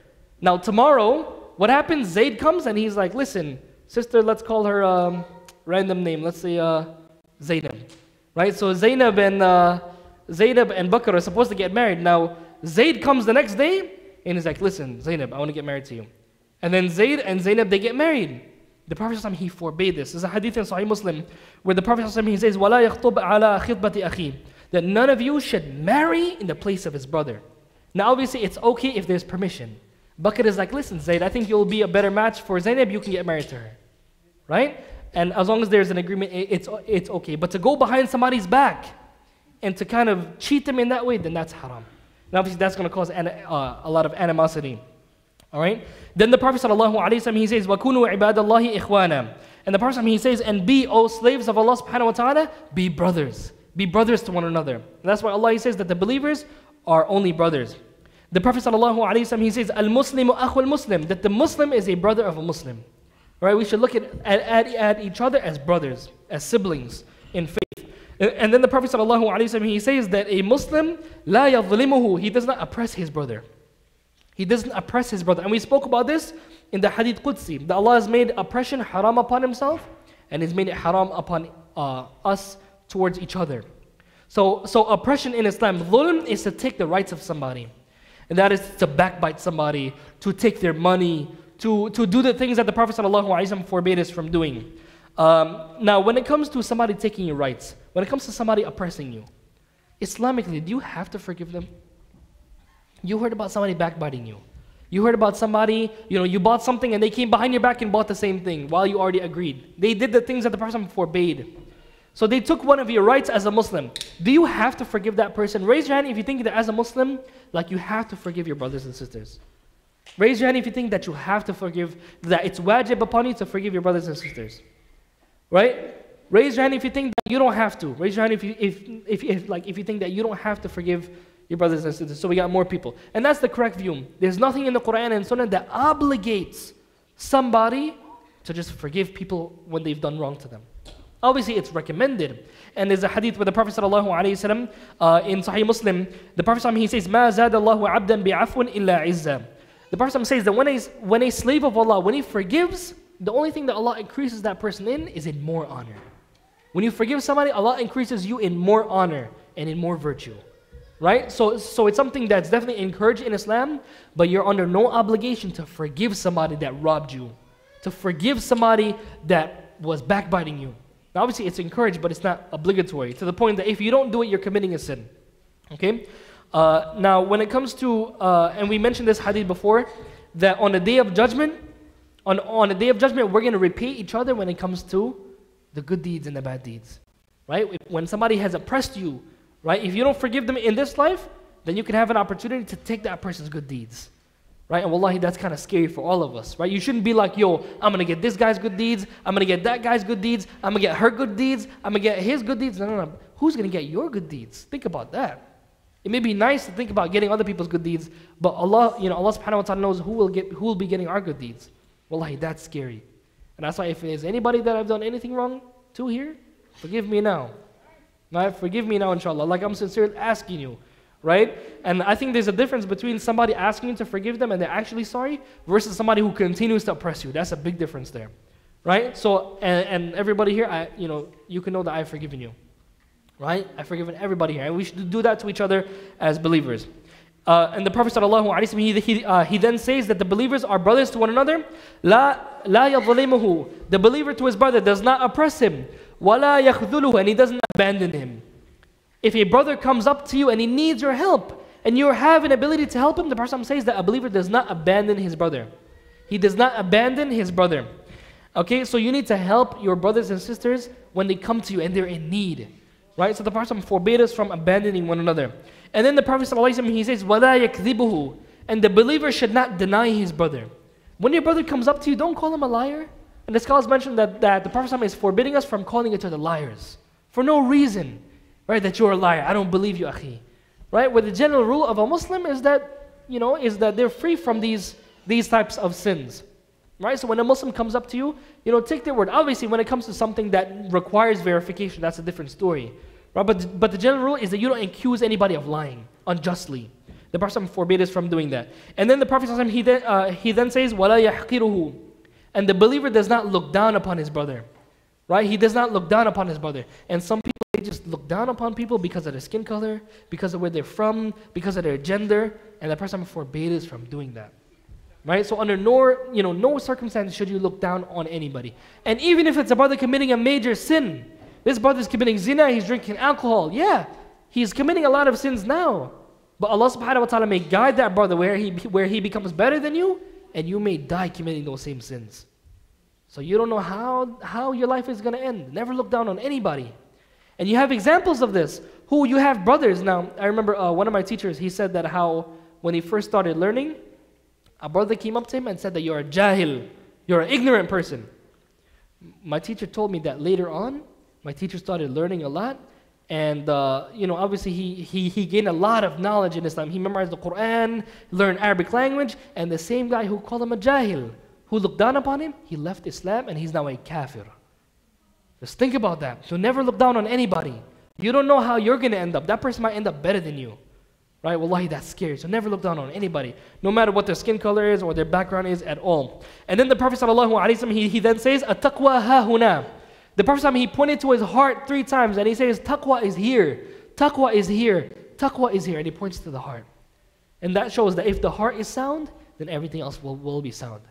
Now tomorrow, what happens? Zayd comes and he's like, "Listen, sister, let's call her random name. Let's say Zainab." Right? So Zainab and Bakr are supposed to get married. Now Zayd comes the next day and he's like, "Listen, Zainab, I want to get married to you." And then Zayd and Zainab, they get married. The Prophet ﷺ, he forbade this. There's a hadith in Sahih Muslim where the Prophet ﷺ, he says, وَلَا يَخْطُبْ عَلَى خِطْبَةِ أَخِيهِ, that none of you should marry in the place of his brother. Now obviously it's okay if there's permission. Bakr is like, "Listen, Zayd, I think you'll be a better match for Zainab, you can get married to her." Right? And as long as there's an agreement, it's okay. But to go behind somebody's back and to kind of cheat them in that way, then that's haram. And obviously that's going to cause a lot of animosity. Alright? Then the Prophet ﷺ, he says, وَكُونُوا عِبَادَ اللَّهِ إِخْوَانًا. And the Prophet, he says, and be, O slaves of Allah subhanahu wa ta'ala, be brothers. Be brothers to one another. And that's why Allah, he says that the believers are only brothers. The Prophet ﷺ, he says, Al-Muslimu akhul Muslim, that the Muslim is a brother of a Muslim. Right? We should look at each other as brothers, as siblings in faith. And then the Prophet ﷺ, he says that a Muslim, la yadhlimuhu, he does not oppress his brother. He doesn't oppress his brother. And we spoke about this in the Hadith Qudsi, that Allah has made oppression haram upon himself, and He's made it haram upon us towards each other. So oppression in Islam, dhulm, is to take the rights of somebody. And that is to backbite somebody, to take their money, to do the things that the Prophet ﷺ forbade us from doing. Now, when it comes to somebody taking your rights, when it comes to somebody oppressing you, Islamically, do you have to forgive them? You heard about somebody backbiting you. You heard about somebody, you bought something and they came behind your back and bought the same thing while you already agreed. They did the things that the Prophet forbade. So they took one of your rights as a Muslim. Do you have to forgive that person? Raise your hand if you think that as a Muslim, you have to forgive your brothers and sisters. Raise your hand if you think that you have to forgive, that it's wajib upon you to forgive your brothers and sisters. Right? Raise your hand if you think that you don't have to. Raise your hand if you think that you don't have to forgive your brothers and sisters. So we got more people. And that's the correct view. There's nothing in the Quran and Sunnah that obligates somebody to just forgive people when they've done wrong to them. Obviously, it's recommended. And there's a hadith where the Prophet ﷺ, in Sahih Muslim, the Prophet ﷺ, he says, مَا زَادَ اللَّهُ عَبْدًا بِعَفْوٍ إِلَّا عِزًّا. The Prophet ﷺ says that when a slave of Allah, when he forgives, the only thing that Allah increases that person in is in more honor. When you forgive somebody, Allah increases you in more honor and in more virtue. Right? So it's something that's definitely encouraged in Islam, but you're under no obligation to forgive somebody that robbed you, to forgive somebody that was backbiting you. Now, obviously, it's encouraged, but it's not obligatory, to the point that if you don't do it, you're committing a sin. Okay? Now, when it comes to, and we mentioned this hadith before, that on the Day of Judgment, on the Day of Judgment, we're going to repay each other when it comes to the good deeds and the bad deeds. Right? When somebody has oppressed you, right? If you don't forgive them in this life, then you can have an opportunity to take that person's good deeds. Right? And wallahi, that's kind of scary for all of us, right? You shouldn't be like, yo, I'm going to get this guy's good deeds, I'm going to get that guy's good deeds, I'm going to get her good deeds, I'm going to get his good deeds. No. Who's going to get your good deeds? Think about that. It may be nice to think about getting other people's good deeds, but Allah subhanahu wa ta'ala knows who will be getting our good deeds. Wallahi, that's scary. And that's why if there's anybody that I've done anything wrong to here, forgive me now. Right? Forgive me now, inshallah. Like I'm sincerely asking you. Right? And I think there's a difference between somebody asking you to forgive them and they're actually sorry versus somebody who continues to oppress you. That's a big difference there. Right? So, and everybody here, you can know that I've forgiven you. Right? I've forgiven everybody here. And we should do that to each other as believers. And the Prophet ﷺ, he then says that the believers are brothers to one another. لا يظلمه. The believer to his brother does not oppress him. ولا يخذله. And he doesn't abandon him. If a brother comes up to you and he needs your help, and you have an ability to help him, the Prophet says that a believer does not abandon his brother. He does not abandon his brother. Okay, so you need to help your brothers and sisters when they come to you and they're in need. Right? So the Prophet forbade us from abandoning one another. And then the Prophet ﷺ, he says, وَلَا يَكْذِبُهُ. And the believer should not deny his brother. When your brother comes up to you, don't call him a liar. And the scholars mentioned that the Prophet ﷺ is forbidding us from calling each other liars. For no reason. Right, that you're a liar. I don't believe you, akhi. Right? Where the general rule of a Muslim is that, they're free from these types of sins. Right? So when a Muslim comes up to you, take their word. Obviously, when it comes to something that requires verification, that's a different story. Right? But the general rule is that you don't accuse anybody of lying unjustly. The Prophet forbade us from doing that. And then the Prophet he then says, وَلَا يَحْقِرُهُ. And the believer does not look down upon his brother. Right? He does not look down upon his brother. And some people, they just look down upon people because of their skin color, because of where they're from, because of their gender, and the Prophet forbade us from doing that. Right? So under no circumstance should you look down on anybody. And even if it's a brother committing a major sin, this brother is committing zina, he's drinking alcohol, yeah, he's committing a lot of sins now. But Allah subhanahu wa ta'ala may guide that brother where he becomes better than you, and you may die committing those same sins. So you don't know how your life is going to end. Never look down on anybody. And you have examples of this. You have brothers. Now, I remember one of my teachers, he said that how when he first started learning, a brother came up to him and said that you're a jahil, you're an ignorant person. My teacher told me that later on, my teacher started learning a lot. And, obviously he gained a lot of knowledge in Islam. He memorized the Quran, learned Arabic language, and the same guy who called him a jahil, who looked down upon him, he left Islam and he's now a kafir. Just think about that. So never look down on anybody. You don't know how you're going to end up. That person might end up better than you. Right? Wallahi, that's scary. So never look down on anybody, no matter what their skin color is or their background is at all. And then the Prophet ﷺ, he then says, "At-taqwa ha-huna." The Prophet ﷺ, he pointed to his heart 3 times and he says, "Taqwa is here. Taqwa is here. Taqwa is here." And he points to the heart. And that shows that if the heart is sound, then everything else will be sound.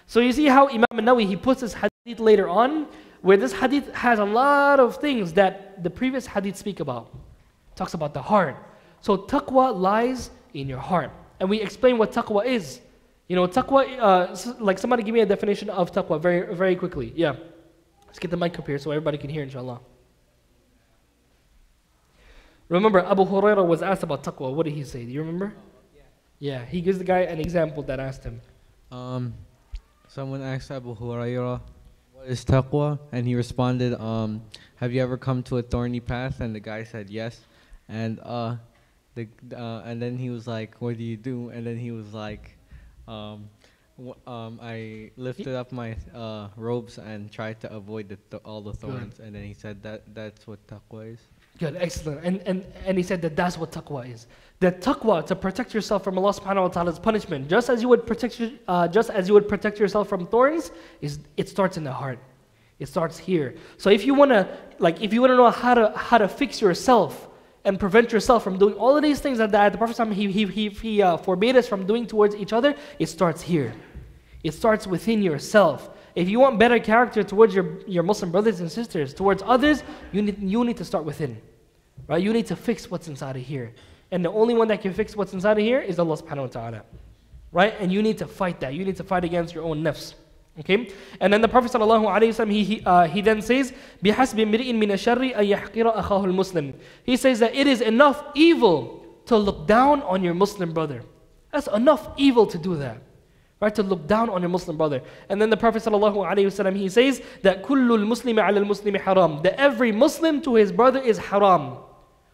So you see how Imam Nawawi, he puts this hadith later on, where this hadith has a lot of things that the previous hadith speak about. Talks about the heart. So taqwa lies in your heart. And we explain what taqwa is. Taqwa, like somebody give me a definition of taqwa very, very quickly. Yeah. Let's get the mic up here so everybody can hear, inshallah. Remember, Abu Hurairah was asked about taqwa. What did he say? Do you remember? Yeah, he gives the guy an example that asked him. Someone asked Abu Hurairah, What is taqwa? And he responded, have you ever come to a thorny path? And the guy said yes. And and then he was like, what do you do? And then he was like, I lifted up my robes and tried to avoid all the thorns. And then he said that's what taqwa is. Good, excellent. And he said that that's what taqwa is. That taqwa, to protect yourself from Allah subhanahu wa ta'ala's punishment, just as you would protect yourself from thorns, it starts in the heart. It starts here. So if you wanna know how to fix yourself and prevent yourself from doing all of these things that the Prophet he forbade us from doing towards each other, it starts here. It starts within yourself. If you want better character towards your Muslim brothers and sisters, towards others, you need to start within. Right? You need to fix what's inside of here. And the only one that can fix what's inside of here is Allah subhanahu wa ta'ala. Right? And you need to fight that. You need to fight against your own nafs. Okay? And then the Prophet sallallahu alaihi wasallam, he then says, بِحَسْبِ مِرْئٍ مِنَ الشَّرِّ أَن يَحْقِرَ أَخَاهُ الْمُسْلِمِ. He says that it is enough evil to look down on your Muslim brother. That's enough evil to do that. Right? To look down on your Muslim brother. And then the Prophet sallallahu alaihi wasallam, he says that كُلُّ الْمُسْلِمِ عَلَى الْمُسْلِمِ حَرَامٍ. That every Muslim to his brother is haram.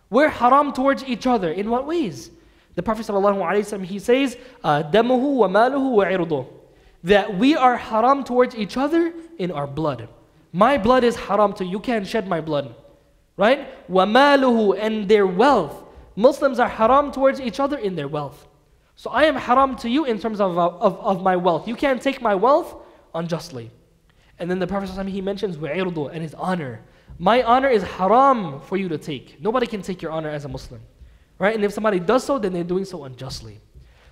We're haram towards each other. In what ways? The Prophet ﷺ, he says, دَمُهُ وَمَالُهُ وَعِرْضُهُ. That we are haram towards each other in our blood. My blood is haram to you. You can't shed my blood. Right? وَمَالُهُ, and their wealth. Muslims are haram towards each other in their wealth. So I am haram to you in terms of my wealth. You can't take my wealth unjustly. And then the Prophet ﷺ, he mentions وَعِرْضُهُ, and his honor. My honor is haram for you to take. Nobody can take your honor as a Muslim. Right? And if somebody does so, then they're doing so unjustly.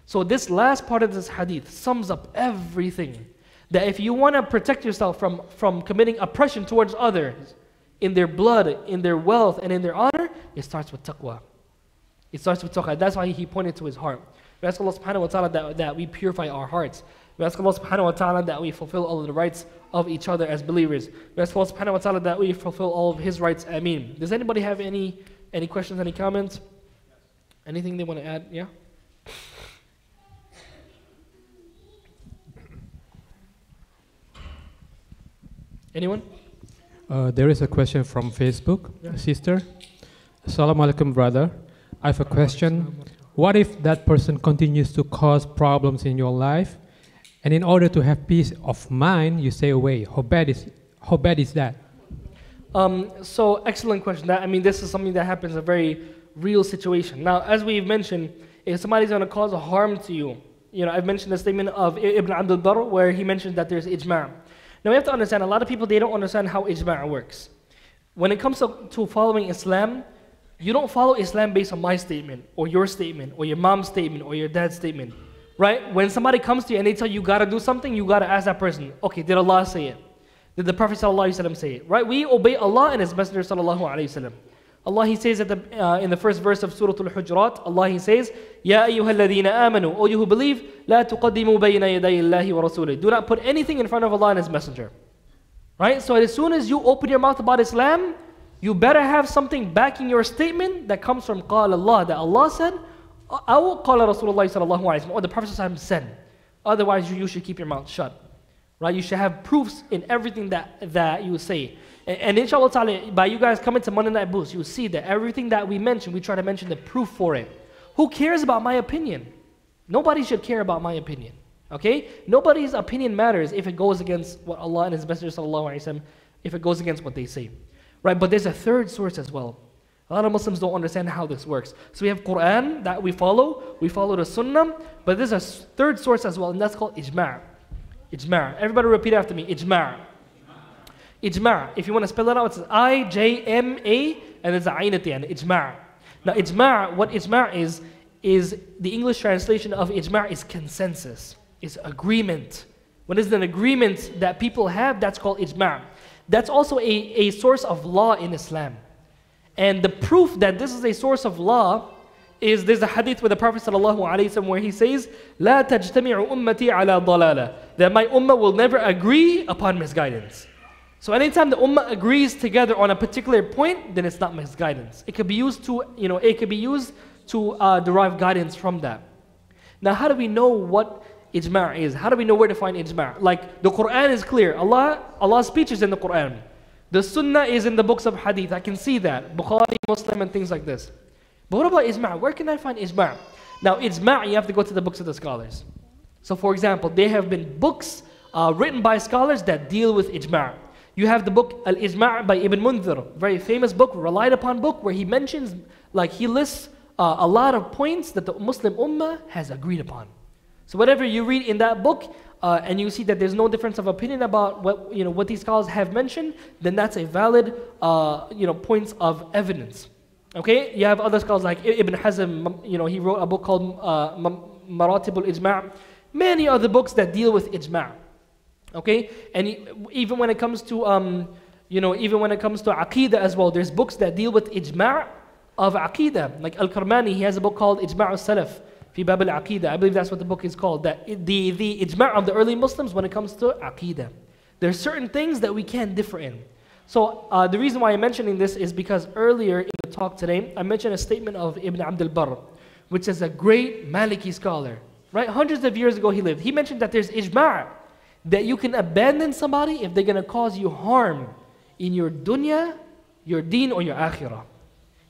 So this last part of this hadith sums up everything. That if you want to protect yourself from committing oppression towards others, in their blood, in their wealth, and in their honor, it starts with taqwa. It starts with taqwa. That's why he pointed to his heart. We ask Allah subhanahu wa ta'ala that we purify our hearts. We ask Allah subhanahu wa ta'ala that we fulfill all of the rights of each other as believers. We ask Allah subhanahu wa ta'ala that we fulfill all of His rights. Ameen. Does anybody have any questions, any comments? Anything they want to add? Yeah? Anyone? There is a question from Facebook, sister. Assalamu alaikum, brother. I have a question. What if that person continues to cause problems in your life, and in order to have peace of mind, you stay away? How bad is that? So excellent question. This is something that happens, a very real situation. Now, as we've mentioned, if somebody's going to cause a harm to you, I've mentioned the statement of Ibn Abdul Barr where he mentions that there's ijma'. Now we have to understand, a lot of people, they don't understand how ijma' works. When it comes to following Islam, you don't follow Islam based on my statement, or your statement, or your mom's statement, or your dad's statement. Right? When somebody comes to you and they tell you got to do something, you got to ask that person, okay, did Allah say it? Did the Prophet ﷺ say it? Right? We obey Allah and His Messenger ﷺ. Allah, He says in the first verse of Surah Al-Hujurat, Allah, He says, Ya ayyuha alladhina amanu, O you who believe, la tuqaddimu bayna yaday Allahi wa rasulih. Do not put anything in front of Allah and His Messenger. Right? So as soon as you open your mouth about Islam, you better have something backing your statement that comes from Qala Allah, that Allah said, أو قال رسول الله صلى الله عليه وسلم, or the Prophet said. Otherwise, you should keep your mouth shut. Right? You should have proofs in everything that you say. And inshallah ta'ala, by you guys coming to Monday Night Boost, you'll see that everything that we mention, we try to mention the proof for it. Who cares about my opinion? Nobody should care about my opinion. Okay? Nobody's opinion matters if it goes against what Allah and His Messenger sallallahu alaihi wasallam, if it goes against what they say. Right? But there's a third source as well. A lot of Muslims don't understand how this works. So we have Quran that we follow the Sunnah, but there's a third source as well, and that's called ijma'. Ijma'. Everybody repeat after me. Ijma'. Ijma'. If you want to spell it out, it's I-J-M-A, and there's a ayn at the end. Ijma'. Now ijma', what ijma' is the English translation of ijma' is consensus. It's agreement. When it's an agreement that people have, that's called ijma'. That's also a source of law in Islam. And the proof that this is a source of law is there's a hadith with the Prophet ﷺ where he says, لا تجتمع أمتي على ضلالة, that my ummah will never agree upon misguidance. So anytime the ummah agrees together on a particular point, then it's not misguidance. It could be used to, derive guidance from that. Now, how do we know what ijma' is. How do we know where to find ijma'? Like the Quran is clear. Allah's speech is in the Quran. The Sunnah is in the books of Hadith. I can see that. Bukhari, Muslim, and things like this. But what about ijma'? Where can I find ijma'? Now ijma', you have to go to the books of the scholars. So for example, there have been books written by scholars that deal with ijma'. You have the book Al-Ijma' by Ibn Mundhir, very famous book, relied upon book, where he mentions, like he lists a lot of points that the Muslim Ummah has agreed upon. So whatever you read in that book, and you see that there's no difference of opinion about what these scholars have mentioned, then that's a valid points of evidence. Okay, you have other scholars like Ibn Hazm, he wrote a book called Maratib al-Ijma', many other books that deal with ijma'. Okay, and even when it comes to aqeedah as well, there's books that deal with ijma' of aqeedah. Like Al-Karmani, he has a book called Ijma' al-Salaf fi Bab al-Aqeedah. I believe that's what the book is called. That the ijma' of the early Muslims when it comes to aqeedah. There's certain things that we can differ in. So the reason why I'm mentioning this is because earlier in the talk today, I mentioned a statement of Ibn Abd al-Barr, which is a great Maliki scholar. Right, hundreds of years ago he lived. He mentioned that there's ijma', that you can abandon somebody if they're going to cause you harm in your dunya, your deen, or your akhirah.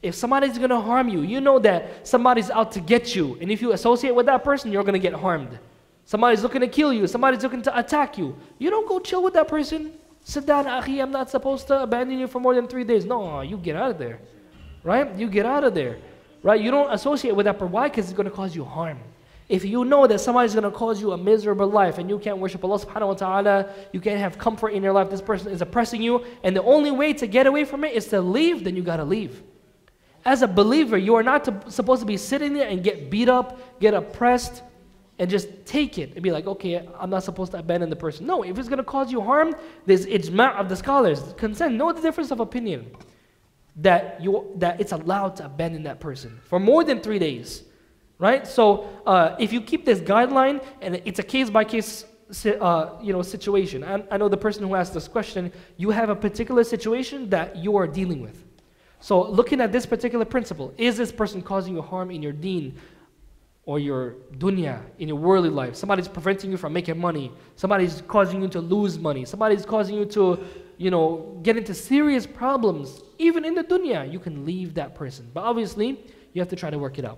If somebody's going to harm you, you know that somebody's out to get you. And if you associate with that person, you're going to get harmed. Somebody's looking to kill you. Somebody's looking to attack you. You don't go chill with that person. Sit down, akhi, I'm not supposed to abandon you for more than 3 days. No, you get out of there. Right? You get out of there. Right? You don't associate with that person. Why? Because it's going to cause you harm. If you know that somebody's going to cause you a miserable life and you can't worship Allah subhanahu wa ta'ala, you can't have comfort in your life, this person is oppressing you, and the only way to get away from it is to leave, then you got to leave. As a believer, you are not supposed to be sitting there and get beat up, get oppressed, and just take it and be like, okay, I'm not supposed to abandon the person. No, if it's going to cause you harm, there's ijma' of the scholars. Consent, no difference of opinion that it's allowed to abandon that person for more than 3 days. Right? So if you keep this guideline, and it's a case-by-case situation. I know the person who asked this question, you have a particular situation that you are dealing with. So looking at this particular principle, is this person causing you harm in your deen or your dunya, in your worldly life? Somebody's preventing you from making money. Somebody's causing you to lose money. Somebody's causing you to, get into serious problems. Even in the dunya, you can leave that person. But obviously, you have to try to work it out.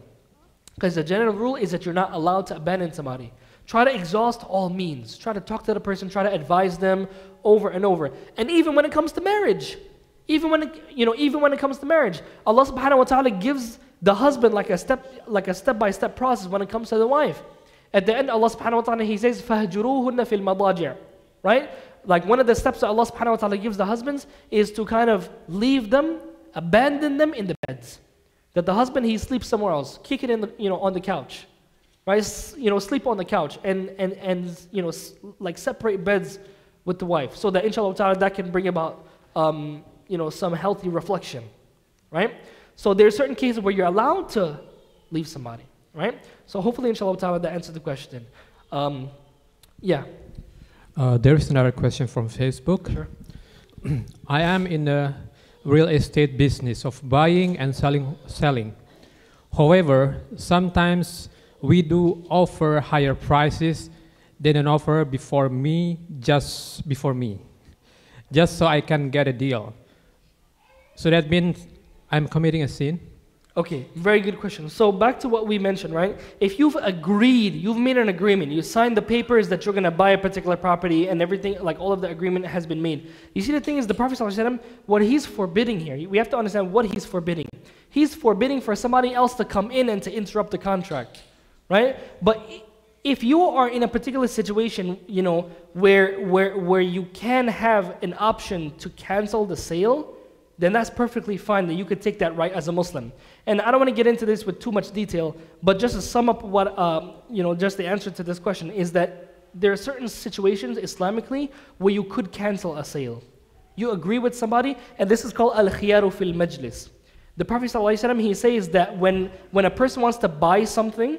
Because the general rule is that you're not allowed to abandon somebody. Try to exhaust all means. Try to talk to the person, try to advise them over and over. And even when it comes to marriage, even when it comes to marriage, Allah subhanahu wa ta'ala gives the husband like a step-by-step process when it comes to the wife. At the end, Allah subhanahu wa ta'ala, He says, فَهْجُرُوهُنَّ فِي الْمَضَاجِعِ. Right? Like one of the steps that Allah subhanahu wa ta'ala gives the husbands is to kind of leave them, abandon them in the beds. That the husband, he sleeps somewhere else, kick it in the, on the couch, right? Sleep on the couch and like separate beds with the wife, so that inshallah ta'ala that can bring about some healthy reflection, right? So there are certain cases where you're allowed to leave somebody, right? So hopefully inshallah ta'ala that answers the question. Yeah. There is another question from Facebook. Sure. I am in a real estate business of buying and selling. However, sometimes we do offer higher prices than an offer just so I can get a deal. So that means I'm committing a sin? Okay, very good question. So back to what we mentioned, right? If you've agreed, you've made an agreement, you signed the papers that you're going to buy a particular property and everything, like all of the agreement has been made. You see, the thing is, the Prophet ﷺ, what he's forbidding here, we have to understand what he's forbidding. He's forbidding for somebody else to come in and to interrupt the contract, right? But if you are in a particular situation, where you can have an option to cancel the sale, then that's perfectly fine, that you could take that right as a Muslim. And I don't want to get into this with too much detail, but just to sum up what, just the answer to this question is that there are certain situations Islamically where you could cancel a sale. You agree with somebody, and this is called al-khiyaru fil majlis. The Prophet ﷺ, he says that when a person wants to buy something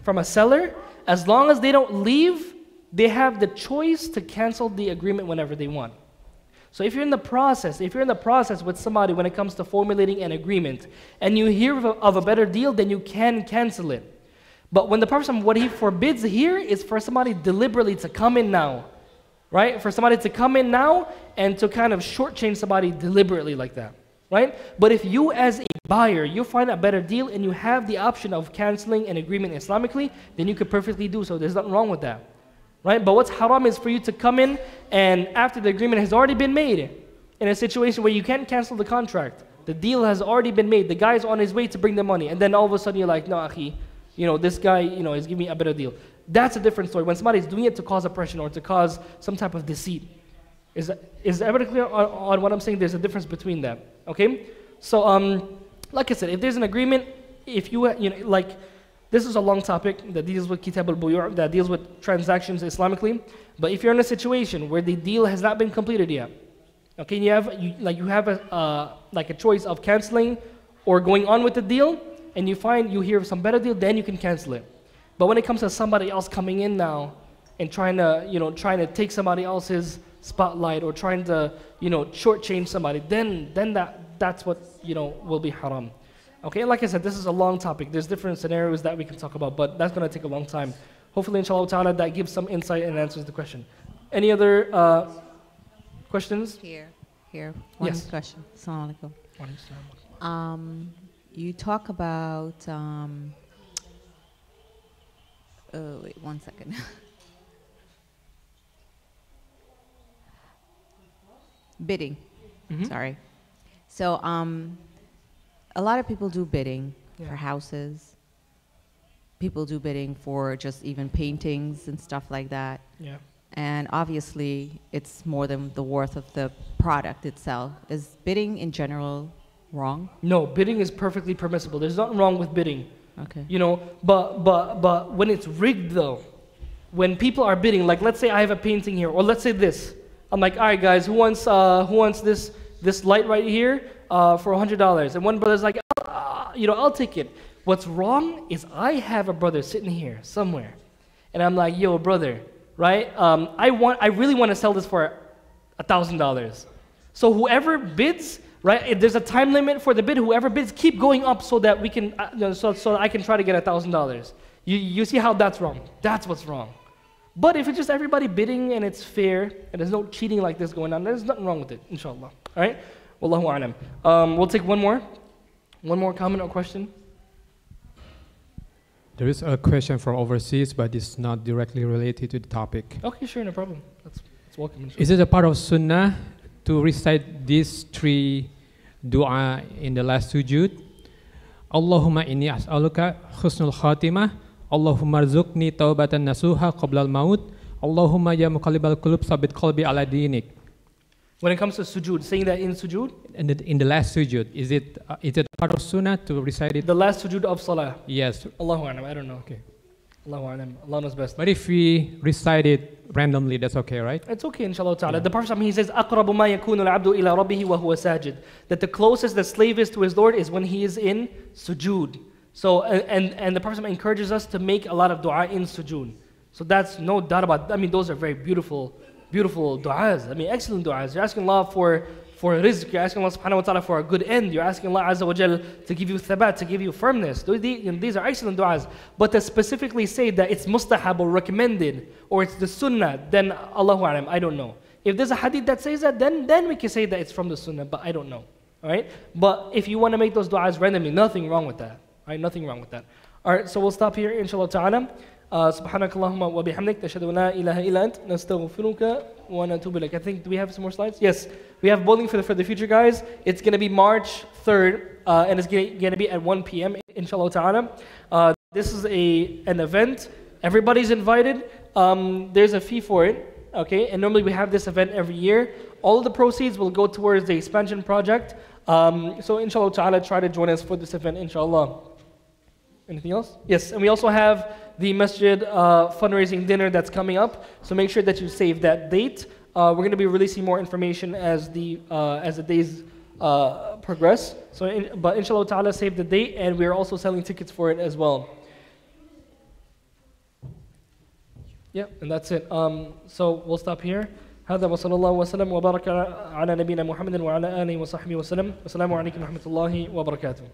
from a seller, as long as they don't leave, they have the choice to cancel the agreement whenever they want. So if you're in the process with somebody when it comes to formulating an agreement, and you hear of a better deal, then you can cancel it. But when the Prophet, what he forbids here is for somebody deliberately to come in now, right? For somebody to come in now and to kind of shortchange somebody deliberately like that, right? But if you as a buyer, you find a better deal and you have the option of canceling an agreement Islamically, then you could perfectly do so. There's nothing wrong with that, right? But what's haram is for you to come in and after the agreement has already been made, in a situation where you can't cancel the contract, the deal has already been made, the guy's on his way to bring the money, and then all of a sudden you're like, no, akhi, this guy, is giving me a better deal. That's a different story. When somebody's doing it to cause oppression or to cause some type of deceit. Is everybody clear on what I'm saying? There's a difference between that, okay? So, like I said, if there's an agreement, if this is a long topic that deals with kitab al-buyu', that deals with transactions Islamically, but if you're in a situation where the deal has not been completed yet, okay, you have a choice of canceling or going on with the deal, and you hear of some better deal, then you can cancel it. But when it comes to somebody else coming in now and trying to take somebody else's spotlight or trying to shortchange somebody, then that's what will be haram. Okay, like I said, this is a long topic. There's different scenarios that we can talk about, but that's going to take a long time. Hopefully, inshallah ta'ala, that gives some insight and answers the question. Any other questions? Here. One Yes. question. Assalamu alaikum. You talk about, wait, 1 second. Bidding. Sorry. So, a lot of people do bidding for houses. People do bidding for just even paintings and stuff like that. Yeah. And obviously, it's more than the worth of the product itself. Is bidding in general wrong? No, bidding is perfectly permissible. There's nothing wrong with bidding. Okay. But when it's rigged though, when people are bidding, like let's say I have a painting here, or let's say this. I'm like, all right guys, who wants this light right here for $100? And one brother's like, I'll take it. What's wrong is I have a brother sitting here somewhere, and I'm like, yo, brother, right? I really want to sell this for $1,000. So whoever bids, right? If there's a time limit for the bid. Whoever bids, keep going up so that we can, so I can try to get $1,000. You see how that's wrong? That's what's wrong. But if it's just everybody bidding and it's fair and there's no cheating like this going on, there's nothing wrong with it, inshallah. All right? Wallahu a'lam. We'll take one more comment or question. There is a question from overseas, but it's not directly related to the topic. Okay, sure, no problem. That's welcome. Inshallah. Is it a part of sunnah to recite these 3 dua in the last sujood? Allahumma inni as'aluka husnul khatimah. Allahumma rzuqni taubatan nasuha qabla al-maut. Allahumma ya muqallibal qulub sabit qalbi ala dinik. When it comes to sujood, saying that in sujood? In the last sujood, is it part of sunnah to recite it? The last sujood of salah? Yes. Allahu a'lam, I don't know. Okay. Allahu a'lam, Allah knows best. But if we recite it randomly, that's okay, right? It's okay, inshallah ta'ala. The Prophet, he says, أَقْرَبُ مَا يَكُونُ الْعَبْدُ إِلَىٰ رَبِّهِ وَهُوَ سَاجِدٌ. That the closest the slave is to his Lord is when he is in sujood. So, and the Prophet encourages us to make a lot of dua in sujood. So that's no doubt about it. I mean, those are very beautiful du'as. I mean, excellent du'as. You're asking Allah for rizq. You're asking Allah subhanahu wa ta'ala for a good end. You're asking Allah azza wa jal to give you thabat, to give you firmness. These are excellent du'as. But to specifically say that it's mustahab or recommended, or it's the sunnah, then Allahu a'lam, I don't know. If there's a hadith that says that, then we can say that it's from the sunnah, but I don't know. Alright? But if you want to make those du'as randomly, nothing wrong with that. Alright, nothing wrong with that. Alright, so we'll stop here, inshallah ta'ala. سبحانك اللهم وبحمدك نشهد أن لا إله إلا أنت نستغفرك ونتوب إليك. I think, do we have some more slides? Yes, we have bowling for the future, guys. It's going to be March 3rd, and it's going to be at 1 p.m. inshallah ta'ala. This is an event. Everybody's invited. There's a fee for it, okay? And normally we have this event every year. All of the proceeds will go towards the expansion project. So inshallah ta'ala, try to join us for this event, inshallah. Anything else? Yes, and we also have the masjid fundraising dinner that's coming up. So make sure that you save that date. We're going to be releasing more information as the days progress. But inshallah ta'ala, save the date, and we are also selling tickets for it as well. Yeah, and that's it. So we'll stop here. هذا وصلى الله وسلم وبارك على نبينا محمد وعلى آله وصحبه وسلم. والسلام عليكم ورحمة الله وبركاته.